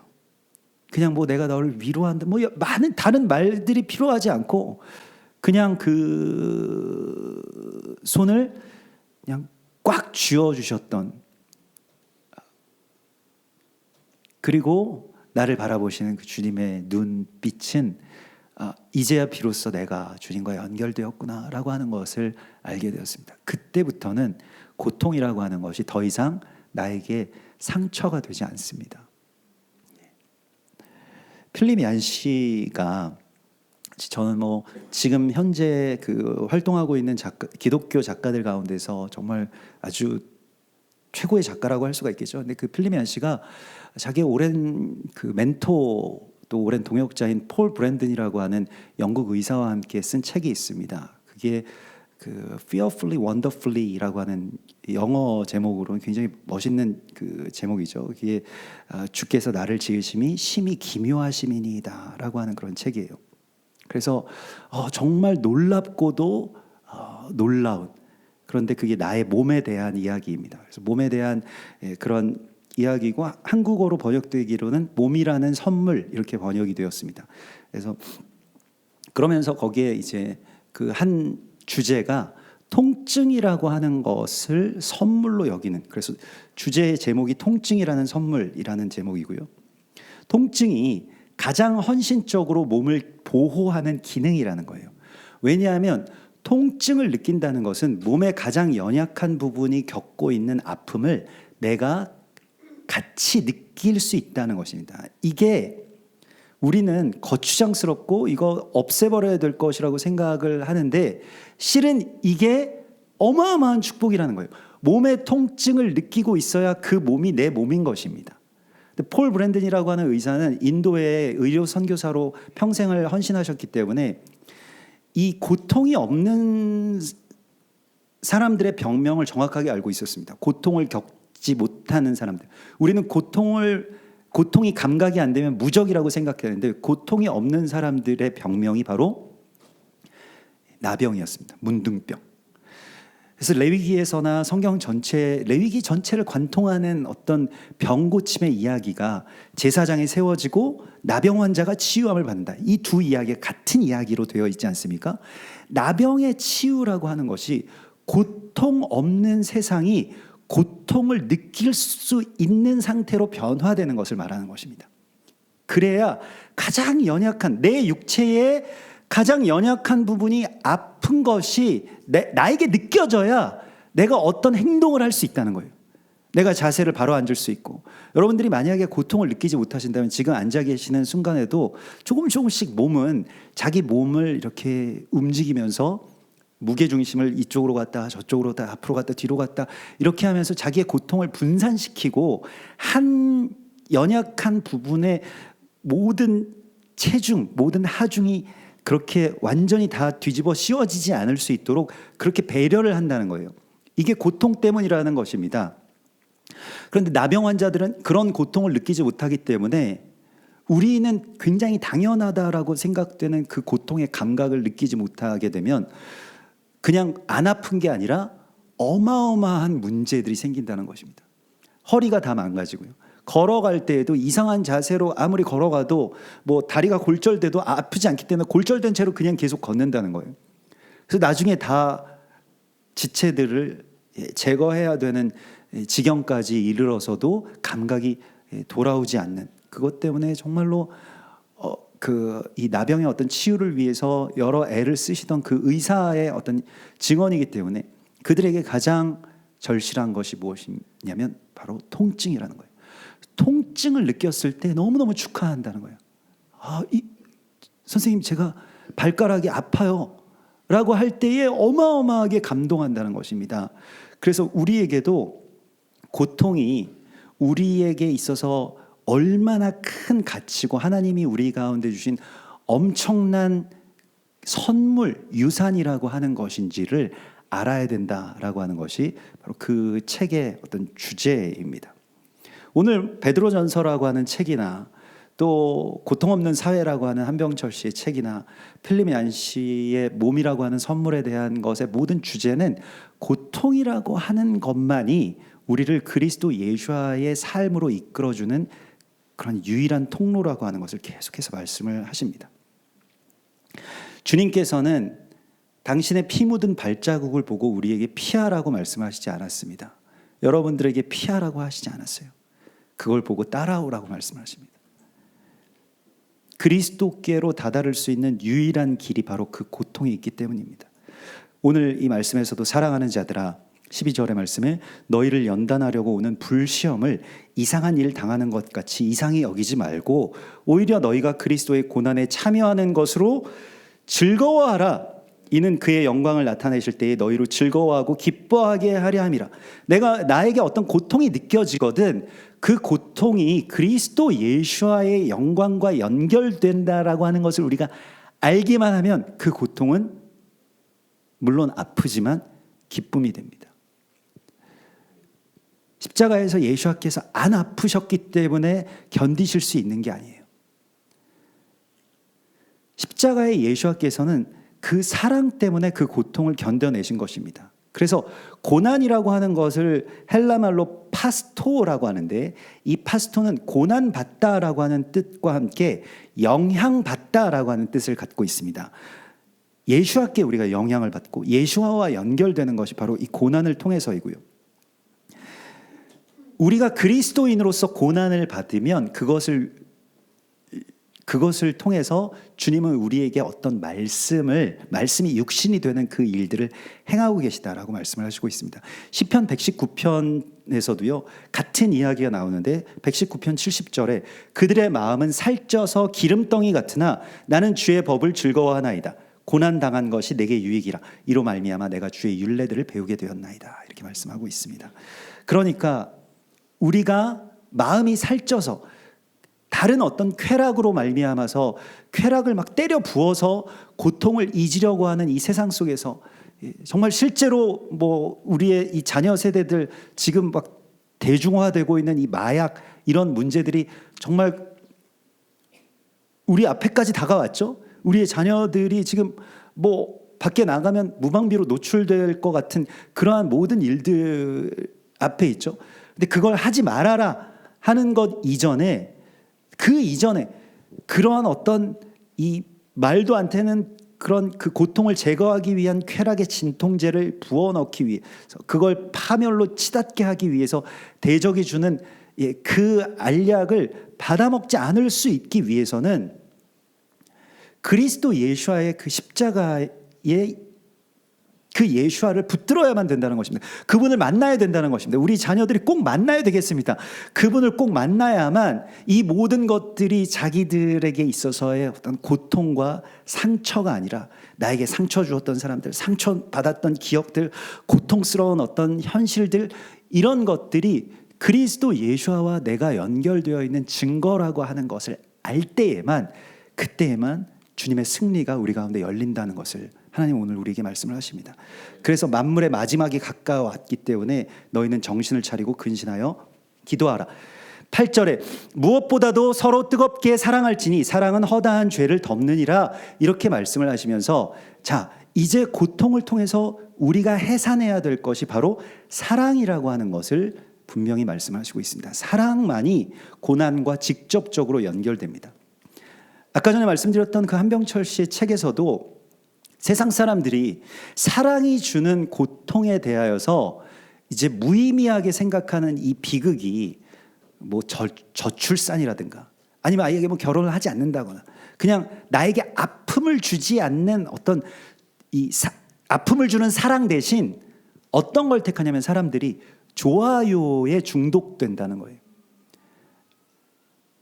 그냥 뭐 내가 너를 위로한다, 뭐 많은 다른 말들이 필요하지 않고 그냥 그 손을 그냥 꽉 쥐어 주셨던, 그리고 나를 바라보시는 그 주님의 눈빛은 이제야 비로소 내가 주님과 연결되었구나라고 하는 것을 알게 되었습니다. 그때부터는 고통이라고 하는 것이 더 이상 나에게 상처가 되지 않습니다. 필립 얀 씨가, 저는 뭐 지금 현재 그 활동하고 있는 기독교 작가들 가운데서 정말 아주 최고의 작가라고 할 수가 있겠죠. 근데 그 필립 얀 씨가 자기의 오랜 그 멘토 또 오랜 동역자인 폴 브랜든이라고 하는 영국 의사와 함께 쓴 책이 있습니다. 그게 그 Fearfully Wonderfully라고 하는 영어 제목으로 굉장히 멋있는 그 제목이죠. 그게 주께서 나를 지으심이 심히 기묘하심이니이다라고 하는 그런 책이에요. 그래서 정말 놀랍고도 놀라운, 그런데 그게 나의 몸에 대한 이야기입니다. 그래서 몸에 대한 그런 이야기고, 한국어로 번역되기로는 몸이라는 선물 이렇게 번역이 되었습니다. 그래서 그러면서 거기에 이제 그 한 주제가 통증이라고 하는 것을 선물로 여기는, 그래서 주제의 제목이 통증이라는 선물이라는 제목이고요. 통증이 가장 헌신적으로 몸을 보호하는 기능이라는 거예요. 왜냐하면 통증을 느낀다는 것은 몸의 가장 연약한 부분이 겪고 있는 아픔을 내가 같이 느낄 수 있다는 것입니다. 이게 우리는 거추장스럽고 이거 없애버려야 될 것이라고 생각을 하는데, 실은 이게 어마어마한 축복이라는 거예요. 몸의 통증을 느끼고 있어야 그 몸이 내 몸인 것입니다. 폴 브랜든이라고 하는 의사는 인도의 의료 선교사로 평생을 헌신하셨기 때문에 이 고통이 없는 사람들의 병명을 정확하게 알고 있었습니다. 고통을 겪지 못하는 사람들. 우리는 고통이 감각이 안 되면 무적이라고 생각하는데, 고통이 없는 사람들의 병명이 바로 나병이었습니다. 문둥병. 그래서 레위기에서나 성경 전체, 레위기 전체를 관통하는 어떤 병 고침의 이야기가 제사장에 세워지고 나병 환자가 치유함을 받는다. 이 두 이야기가 같은 이야기로 되어 있지 않습니까? 나병의 치유라고 하는 것이 고통 없는 세상이 고통을 느낄 수 있는 상태로 변화되는 것을 말하는 것입니다. 그래야 가장 연약한, 내 육체의 가장 연약한 부분이 아픈 것이 나에게 느껴져야 내가 어떤 행동을 할 수 있다는 거예요. 내가 자세를 바로 앉을 수 있고. 여러분들이 만약에 고통을 느끼지 못하신다면 지금 앉아 계시는 순간에도 조금씩 몸은 자기 몸을 이렇게 움직이면서 무게중심을 이쪽으로 갔다 저쪽으로 갔다 앞으로 갔다 뒤로 갔다 이렇게 하면서 자기의 고통을 분산시키고 한 연약한 부분의 모든 체중, 모든 하중이 그렇게 완전히 다 뒤집어 씌워지지 않을 수 있도록 그렇게 배려를 한다는 거예요. 이게 고통 때문이라는 것입니다. 그런데 나병 환자들은 그런 고통을 느끼지 못하기 때문에 우리는 굉장히 당연하다라고 생각되는 그 고통의 감각을 느끼지 못하게 되면 그냥 안 아픈 게 아니라 어마어마한 문제들이 생긴다는 것입니다. 허리가 다 망가지고요. 걸어갈 때에도 이상한 자세로 아무리 걸어가도 뭐 다리가 골절돼도 아프지 않기 때문에 골절된 채로 그냥 계속 걷는다는 거예요. 그래서 나중에 다 지체들을 제거해야 되는 지경까지 이르러서도 감각이 돌아오지 않는, 그것 때문에 정말로 이 나병의 어떤 치유를 위해서 여러 애를 쓰시던 그 의사의 어떤 증언이기 때문에 그들에게 가장 절실한 것이 무엇이냐면 바로 통증이라는 거예요. 통증을 느꼈을 때 너무너무 축하한다는 거예요. 선생님 제가 발가락이 아파요 라고 할 때에 어마어마하게 감동한다는 것입니다. 그래서 우리에게도 고통이 우리에게 있어서 얼마나 큰 가치고 하나님이 우리 가운데 주신 엄청난 선물, 유산이라고 하는 것인지를 알아야 된다라고 하는 것이 바로 그 책의 어떤 주제입니다. 오늘 베드로전서라고 하는 책이나 또 고통 없는 사회라고 하는 한병철 씨의 책이나 필립 얀시의 몸이라고 하는 선물에 대한 것의 모든 주제는 고통이라고 하는 것만이 우리를 그리스도 예수와의 삶으로 이끌어주는 그런 유일한 통로라고 하는 것을 계속해서 말씀을 하십니다. 주님께서는 당신의 피 묻은 발자국을 보고 우리에게 피하라고 말씀하시지 않았습니다. 여러분들에게 피하라고 하시지 않았어요. 그걸 보고 따라오라고 말씀하십니다. 그리스도께로 다다를 수 있는 유일한 길이 바로 그 고통이 있기 때문입니다. 오늘 이 말씀에서도 사랑하는 자들아 12절의 말씀에 너희를 연단하려고 오는 불시험을 이상한 일 당하는 것 같이 이상히 여기지 말고 오히려 너희가 그리스도의 고난에 참여하는 것으로 즐거워하라. 이는 그의 영광을 나타내실 때에 너희로 즐거워하고 기뻐하게 하려 함이라. 나에게 어떤 고통이 느껴지거든 그 고통이 그리스도 예수와의 영광과 연결된다라고 하는 것을 우리가 알기만 하면 그 고통은 물론 아프지만 기쁨이 됩니다. 십자가에서 예수께서 안 아프셨기 때문에 견디실 수 있는 게 아니에요. 십자가의 예수께서는 그 사랑 때문에 그 고통을 견뎌내신 것입니다. 그래서 고난이라고 하는 것을 헬라말로 파스토라고 하는데 이 파스토는 고난받다라고 하는 뜻과 함께 영향받다라고 하는 뜻을 갖고 있습니다. 예수와께 우리가 영향을 받고 예수와 연결되는 것이 바로 이 고난을 통해서이고요. 우리가 그리스도인으로서 고난을 받으면 그것을 통해서 주님은 우리에게 어떤 말씀이 육신이 되는 그 일들을 행하고 계시다라고 말씀을 하시고 있습니다. 시편 119편에서도요 같은 이야기가 나오는데 119편 70절에 그들의 마음은 살쪄서 기름덩이 같으나 나는 주의 법을 즐거워하나이다. 고난당한 것이 내게 유익이라. 이로 말미암아 내가 주의 율례들을 배우게 되었나이다. 이렇게 말씀하고 있습니다. 그러니까 우리가 마음이 살쪄서 다른 어떤 쾌락으로 말미암아서 쾌락을 막 때려 부어서 고통을 잊으려고 하는 이 세상 속에서 정말 실제로 뭐 우리의 이 자녀 세대들 지금 막 대중화되고 있는 이 마약 이런 문제들이 정말 우리 앞에까지 다가왔죠. 우리의 자녀들이 지금 뭐 밖에 나가면 무방비로 노출될 것 같은 그러한 모든 일들 앞에 있죠. 근데 그걸 하지 말아라 하는 것 이전에 그 이전에 그러한 어떤 이 말도 안 되는 그런 그 고통을 제거하기 위한 쾌락의 진통제를 부어넣기 위해서 그걸 파멸로 치닫게 하기 위해서 대적이 주는 그 알약을 받아먹지 않을 수 있기 위해서는 그리스도 예수와의 그 십자가의 그 예수와를 붙들어야만 된다는 것입니다. 그분을 만나야 된다는 것입니다. 우리 자녀들이 꼭 만나야 되겠습니다. 그분을 꼭 만나야만 이 모든 것들이 자기들에게 있어서의 어떤 고통과 상처가 아니라 나에게 상처 주었던 사람들, 상처 받았던 기억들, 고통스러운 어떤 현실들 이런 것들이 그리스도 예수와 내가 연결되어 있는 증거라고 하는 것을 알 때에만 그때에만 주님의 승리가 우리 가운데 열린다는 것을 하나님 오늘 우리에게 말씀을 하십니다. 그래서 만물의 마지막이 가까워왔기 때문에 너희는 정신을 차리고 근신하여 기도하라. 8절에 무엇보다도 서로 뜨겁게 사랑할지니 사랑은 허다한 죄를 덮느니라 이렇게 말씀을 하시면서 자 이제 고통을 통해서 우리가 해산해야 될 것이 바로 사랑이라고 하는 것을 분명히 말씀하시고 있습니다. 사랑만이 고난과 직접적으로 연결됩니다. 아까 전에 말씀드렸던 그 한병철 씨의 책에서도 세상 사람들이 사랑이 주는 고통에 대하여서 이제 무의미하게 생각하는 이 비극이 뭐 저출산이라든가 아니면 아이에게 뭐 결혼을 하지 않는다거나 그냥 나에게 아픔을 주지 않는 어떤 아픔을 주는 사랑 대신 어떤 걸 택하냐면 사람들이 좋아요에 중독된다는 거예요.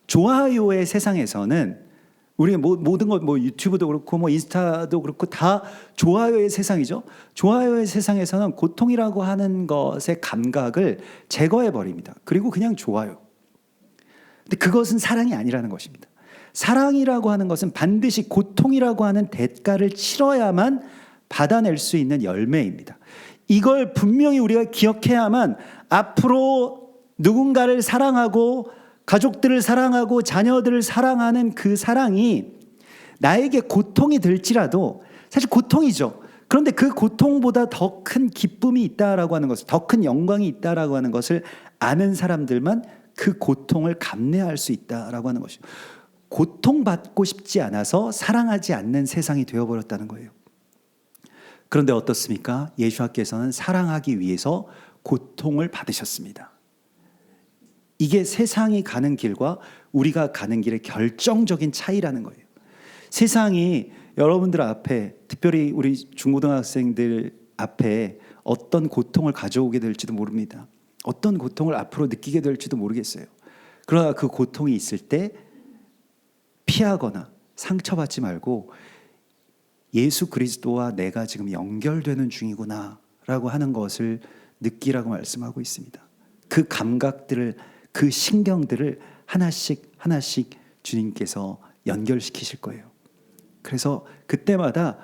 좋아요의 세상에서는 우리 모든 것 뭐 유튜브도 그렇고 뭐 인스타도 그렇고 다 좋아요의 세상이죠. 좋아요의 세상에서는 고통이라고 하는 것의 감각을 제거해 버립니다. 그리고 그냥 좋아요. 근데 그것은 사랑이 아니라는 것입니다. 사랑이라고 하는 것은 반드시 고통이라고 하는 대가를 치러야만 받아낼 수 있는 열매입니다. 이걸 분명히 우리가 기억해야만 앞으로 누군가를 사랑하고 가족들을 사랑하고 자녀들을 사랑하는 그 사랑이 나에게 고통이 될지라도 사실 고통이죠. 그런데 그 고통보다 더 큰 기쁨이 있다라고 하는 것을, 더 큰 영광이 있다라고 하는 것을 아는 사람들만 그 고통을 감내할 수 있다라고 하는 것이죠. 고통받고 싶지 않아서 사랑하지 않는 세상이 되어버렸다는 거예요. 그런데 어떻습니까? 예수께서는 사랑하기 위해서 고통을 받으셨습니다. 이게 세상이 가는 길과 우리가 가는 길의 결정적인 차이라는 거예요. 세상이 여러분들 앞에, 특별히 우리 중고등학생들 앞에 어떤 고통을 가져오게 될지도 모릅니다. 어떤 고통을 앞으로 느끼게 될지도 모르겠어요. 그러나 그 고통이 있을 때 피하거나 상처받지 말고 예수 그리스도와 내가 지금 연결되는 중이구나 라고 하는 것을 느끼라고 말씀하고 있습니다. 그 감각들을, 그 신경들을 하나씩 하나씩 주님께서 연결시키실 거예요. 그래서 그때마다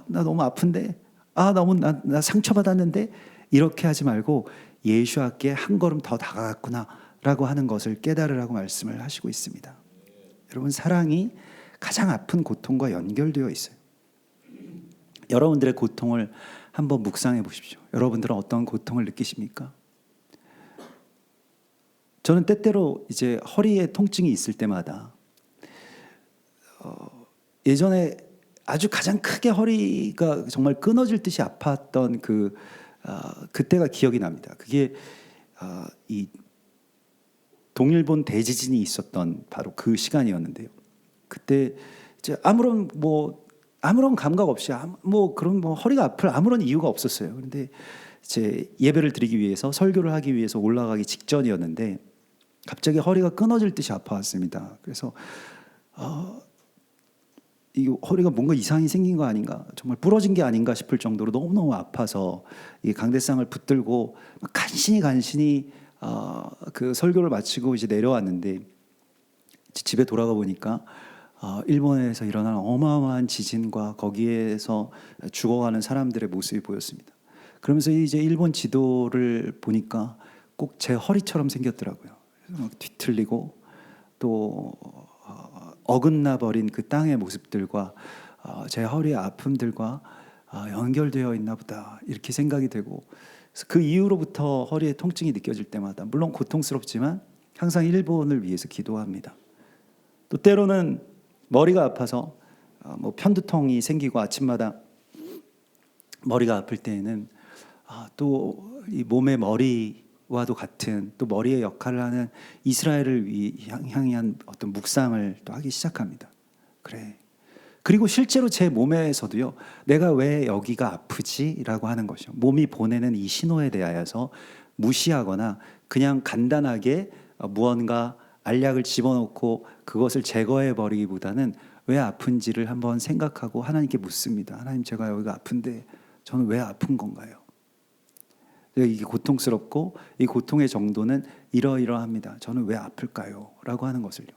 나 너무 아픈데, 너무 나 상처받았는데, 이렇게 하지 말고 예수께 한 걸음 더 다가갔구나 라고 하는 것을 깨달으라고 말씀을 하시고 있습니다. 여러분, 사랑이 가장 아픈 고통과 연결되어 있어요. 여러분들의 고통을 한번 묵상해 보십시오. 여러분들은 어떤 고통을 느끼십니까? 저는 때때로 이제 허리에 통증이 있을 때마다 예전에 아주 가장 크게 허리가 정말 끊어질 듯이 아팠던 그때가 기억이 납니다. 그게 이 동일본 대지진이 있었던 바로 그 시간이었는데요. 그때 이제 아무런 감각 없이 그런 허리가 아플 아무런 이유가 없었어요. 그런데 이제 예배를 드리기 위해서, 설교를 하기 위해서 올라가기 직전이었는데 갑자기 허리가 끊어질 듯이 아파왔습니다. 그래서 이 허리가 뭔가 이상이 생긴 거 아닌가, 정말 부러진 게 아닌가 싶을 정도로 너무너무 아파서 이 강대상을 붙들고 간신히 그 설교를 마치고 이제 내려왔는데, 집에 돌아가 보니까 일본에서 일어난 어마어마한 지진과 거기에서 죽어가는 사람들의 모습이 보였습니다. 그러면서 이제 일본 지도를 보니까 꼭 제 허리처럼 생겼더라고요. 막 뒤틀리고 또 어긋나 버린 그 땅의 모습들과 제 허리의 아픔들과 연결되어 있나 보다, 이렇게 생각이 되고, 그 이후로부터 허리에 통증이 느껴질 때마다, 물론 고통스럽지만 항상 일본을 위해서 기도합니다. 또 때로는 머리가 아파서 편두통이 생기고 아침마다 머리가 아플 때에는 또 이 몸의 머리와도 같은, 또 머리의 역할을 하는 이스라엘을 향한 어떤 묵상을 또 하기 시작합니다. 그리고 실제로 제 몸에서도요, 내가 왜 여기가 아프지라고 하는 것이요, 몸이 보내는 이 신호에 대하여서 무시하거나 그냥 간단하게 무언가 알약을 집어넣고 그것을 제거해 버리기보다는 왜 아픈지를 한번 생각하고 하나님께 묻습니다. 하나님, 제가 여기가 아픈데 저는 왜 아픈 건가요? 이게 고통스럽고 이 고통의 정도는 이러이러합니다. 저는 왜 아플까요? 라고 하는 것을요.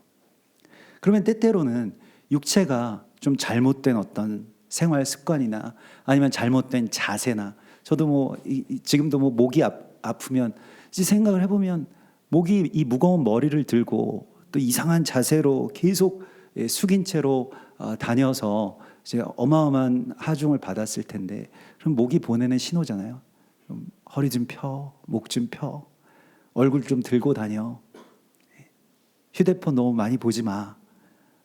그러면 때때로는 육체가 좀 잘못된 어떤 생활 습관이나 아니면 잘못된 자세나, 저도 지금도 목이 아프면 이제 생각을 해보면, 목이 이 무거운 머리를 들고 또 이상한 자세로 계속 숙인 채로 다녀서 이제 어마어마한 하중을 받았을 텐데, 그럼 목이 보내는 신호잖아요. 좀 허리 좀 펴, 목 좀 펴, 얼굴 좀 들고 다녀, 휴대폰 너무 많이 보지 마,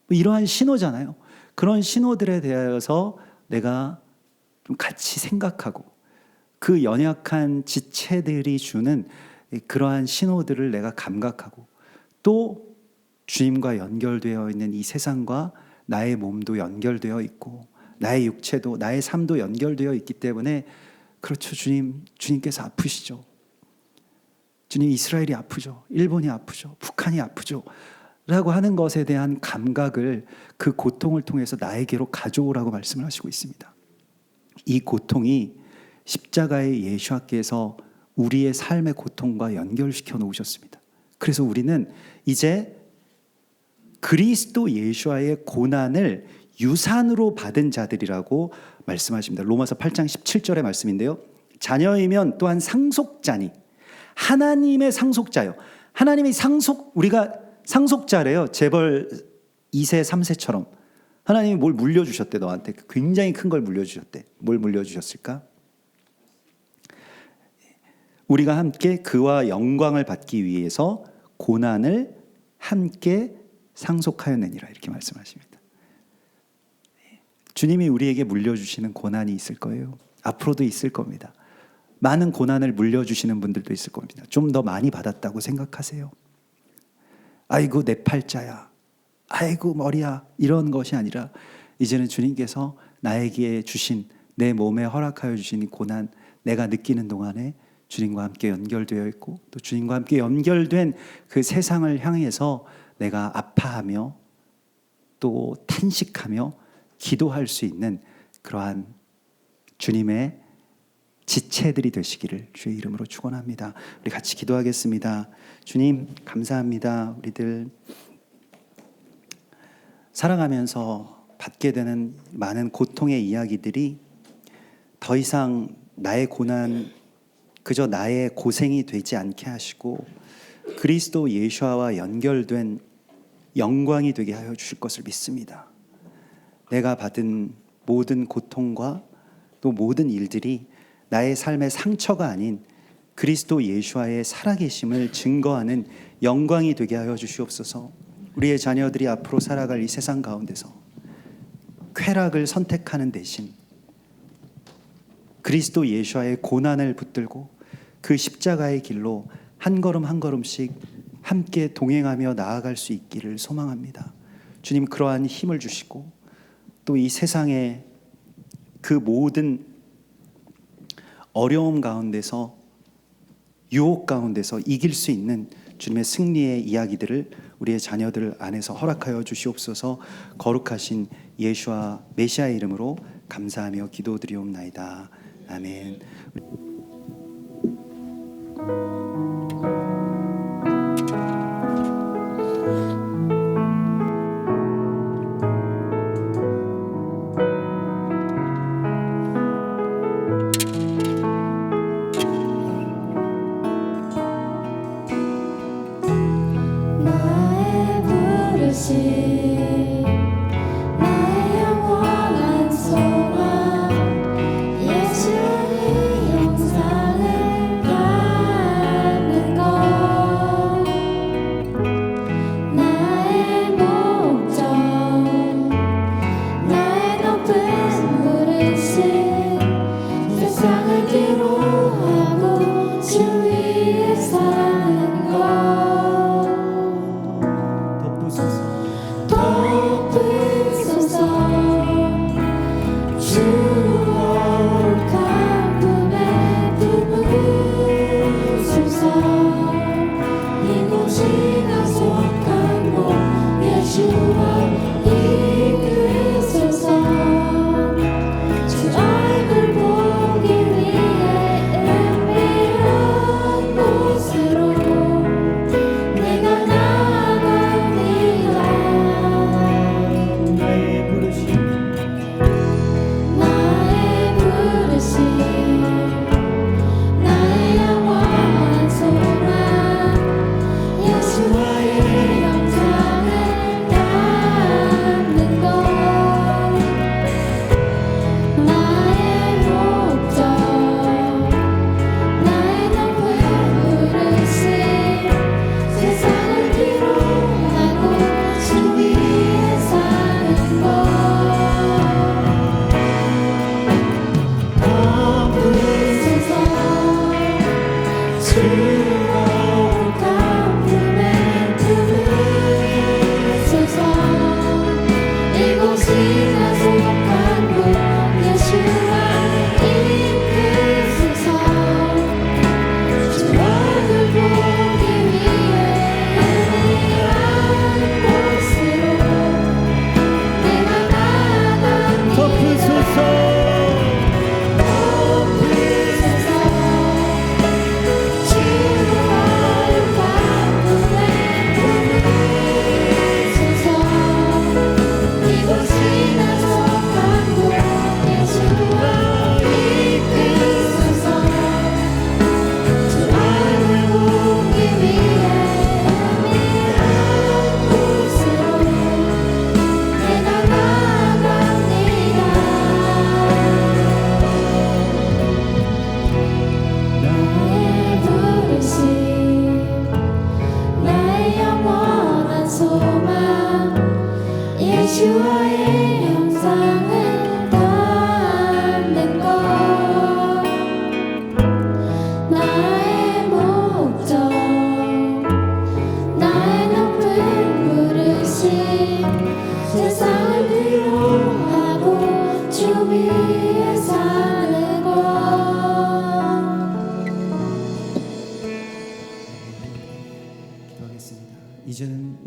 이러한 신호잖아요. 그런 신호들에 대하여서 내가 좀 같이 생각하고, 그 연약한 지체들이 주는 그러한 신호들을 내가 감각하고, 또 주님과 연결되어 있는 이 세상과 나의 몸도 연결되어 있고, 나의 육체도, 나의 삶도 연결되어 있기 때문에, 그렇죠, 주님께서 아프시죠. 주님, 이스라엘이 아프죠. 일본이 아프죠. 북한이 아프죠. 라고 하는 것에 대한 감각을, 그 고통을 통해서 나에게로 가져오라고 말씀을 하시고 있습니다. 이 고통이 십자가의 예수께서 우리의 삶의 고통과 연결시켜 놓으셨습니다. 그래서 우리는 이제 그리스도 예수와의 고난을 유산으로 받은 자들이라고 말씀하십니다. 로마서 8장 17절의 말씀인데요. 자녀이면 또한 상속자니, 하나님의 상속자요. 하나님의 우리가 상속자래요. 재벌 2세, 3세처럼. 하나님이 뭘 물려주셨대, 너한테. 굉장히 큰 걸 물려주셨대. 뭘 물려주셨을까? 우리가 함께 그와 영광을 받기 위해서 고난을 함께 상속하였느니라, 이렇게 말씀하십니다. 주님이 우리에게 물려주시는 고난이 있을 거예요. 앞으로도 있을 겁니다. 많은 고난을 물려주시는 분들도 있을 겁니다. 좀 더 많이 받았다고 생각하세요. 아이고 내 팔자야, 아이고 머리야, 이런 것이 아니라 이제는 주님께서 나에게 주신, 내 몸에 허락하여 주신 고난, 내가 느끼는 동안에 주님과 함께 연결되어 있고, 또 주님과 함께 연결된 그 세상을 향해서 내가 아파하며 또 탄식하며 기도할 수 있는 그러한 주님의 지체들이 되시기를 주의 이름으로 축원합니다. 우리 같이 기도하겠습니다. 주님 감사합니다. 우리들 살아가면서 받게 되는 많은 고통의 이야기들이 더 이상 나의 고난, 그저 나의 고생이 되지 않게 하시고 그리스도 예수와 연결된 영광이 되게 하여 주실 것을 믿습니다. 내가 받은 모든 고통과 또 모든 일들이 나의 삶의 상처가 아닌 그리스도 예수와의 살아계심을 증거하는 영광이 되게 하여 주시옵소서. 우리의 자녀들이 앞으로 살아갈 이 세상 가운데서 쾌락을 선택하는 대신 그리스도 예수와의 고난을 붙들고 그 십자가의 길로 한 걸음 한 걸음씩 함께 동행하며 나아갈 수 있기를 소망합니다. 주님 그러한 힘을 주시고 또 이 세상의 그 모든 어려움 가운데서 유혹 가운데서 이길 수 있는 주님의 승리의 이야기들을 우리의 자녀들 안에서 허락하여 주시옵소서. 거룩하신 예수와 메시아의 이름으로 감사하며 기도드리옵나이다. 아멘. 나의 부르심 나의 영원한 소망 예수의 영상을 가네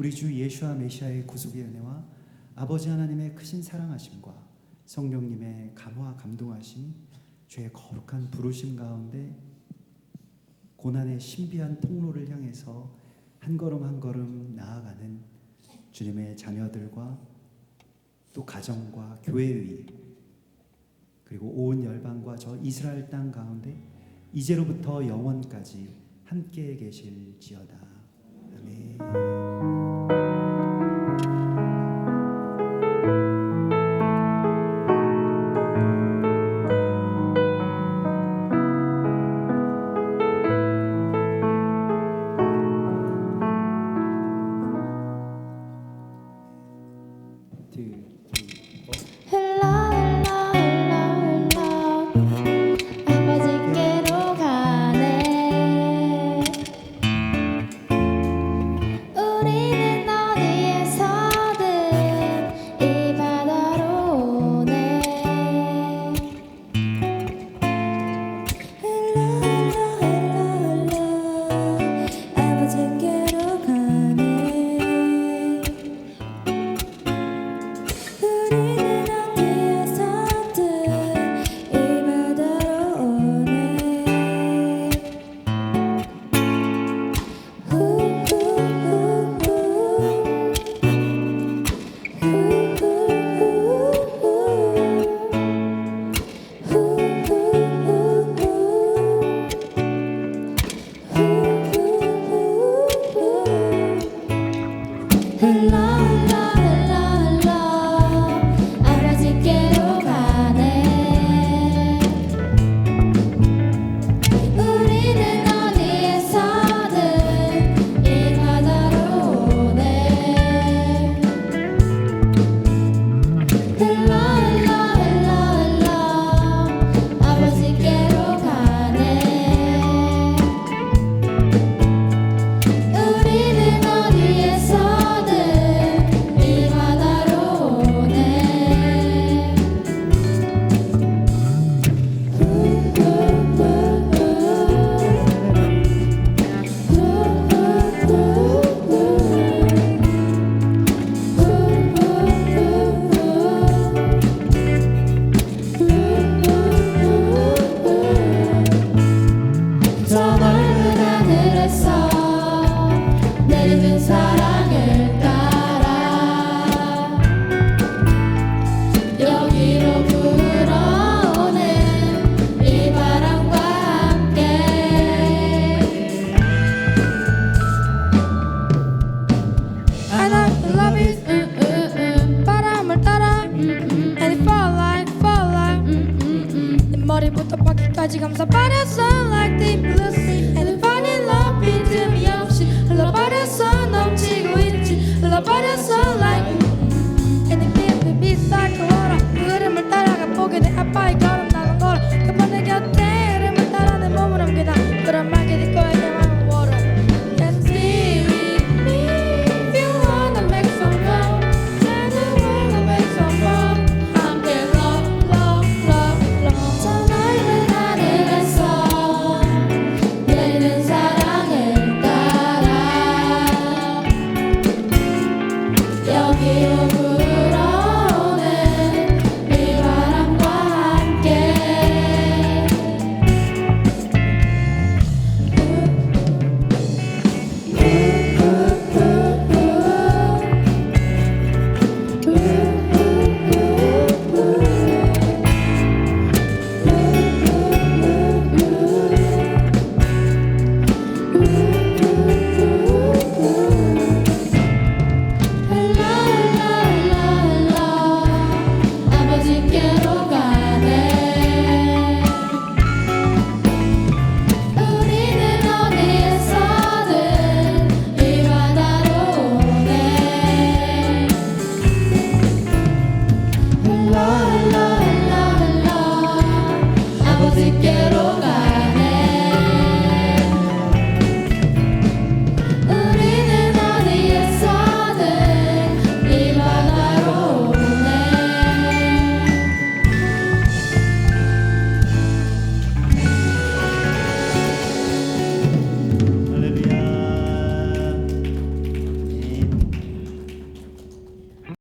우리 주 예수와 메시아의 구속의 은혜와 아버지 하나님의 크신 사랑하심과 성령님의 감화 감동하심, 죄의 거룩한 부르심 가운데 고난의 신비한 통로를 향해서 한 걸음 한 걸음 나아가는 주님의 자녀들과 또 가정과 교회의 그리고 온 열방과 저 이스라엘 땅 가운데 이제로부터 영원까지 함께 계실지어다. 아멘. 흘러 흘러 흘러 흘러 아버지께로 가네. 우리는 어디에서든 이 바다로 오네. 흘러 흘러 흘러 흘러 아버지께로 가네. 우리는 어디에서든 이 바다로 오네. 흘러 흘러 흘러 흘러 아버지께로 가네. 우리는 어디에서든 이 바다로 오네. 흘러 흘러 흘러 흘러 아버지께로 가네. 우리는 어디에서든 이 바다로 오네. 저 넓은 하늘에서 내리는 사랑을 따라 여기로 불어오는 이 바람과 함께 I know you love it. 바람을 따라 and it fall like 내 머리부터 발끝까지 감싸버렸어 like deep blue sea and it fall in love 빈틈이 없이 흘러버렸어. 넘치고 있지 흘러버렸어 like and it feels me beside the water. 그 흐름을 따라가 보게 돼 아빠의 걸어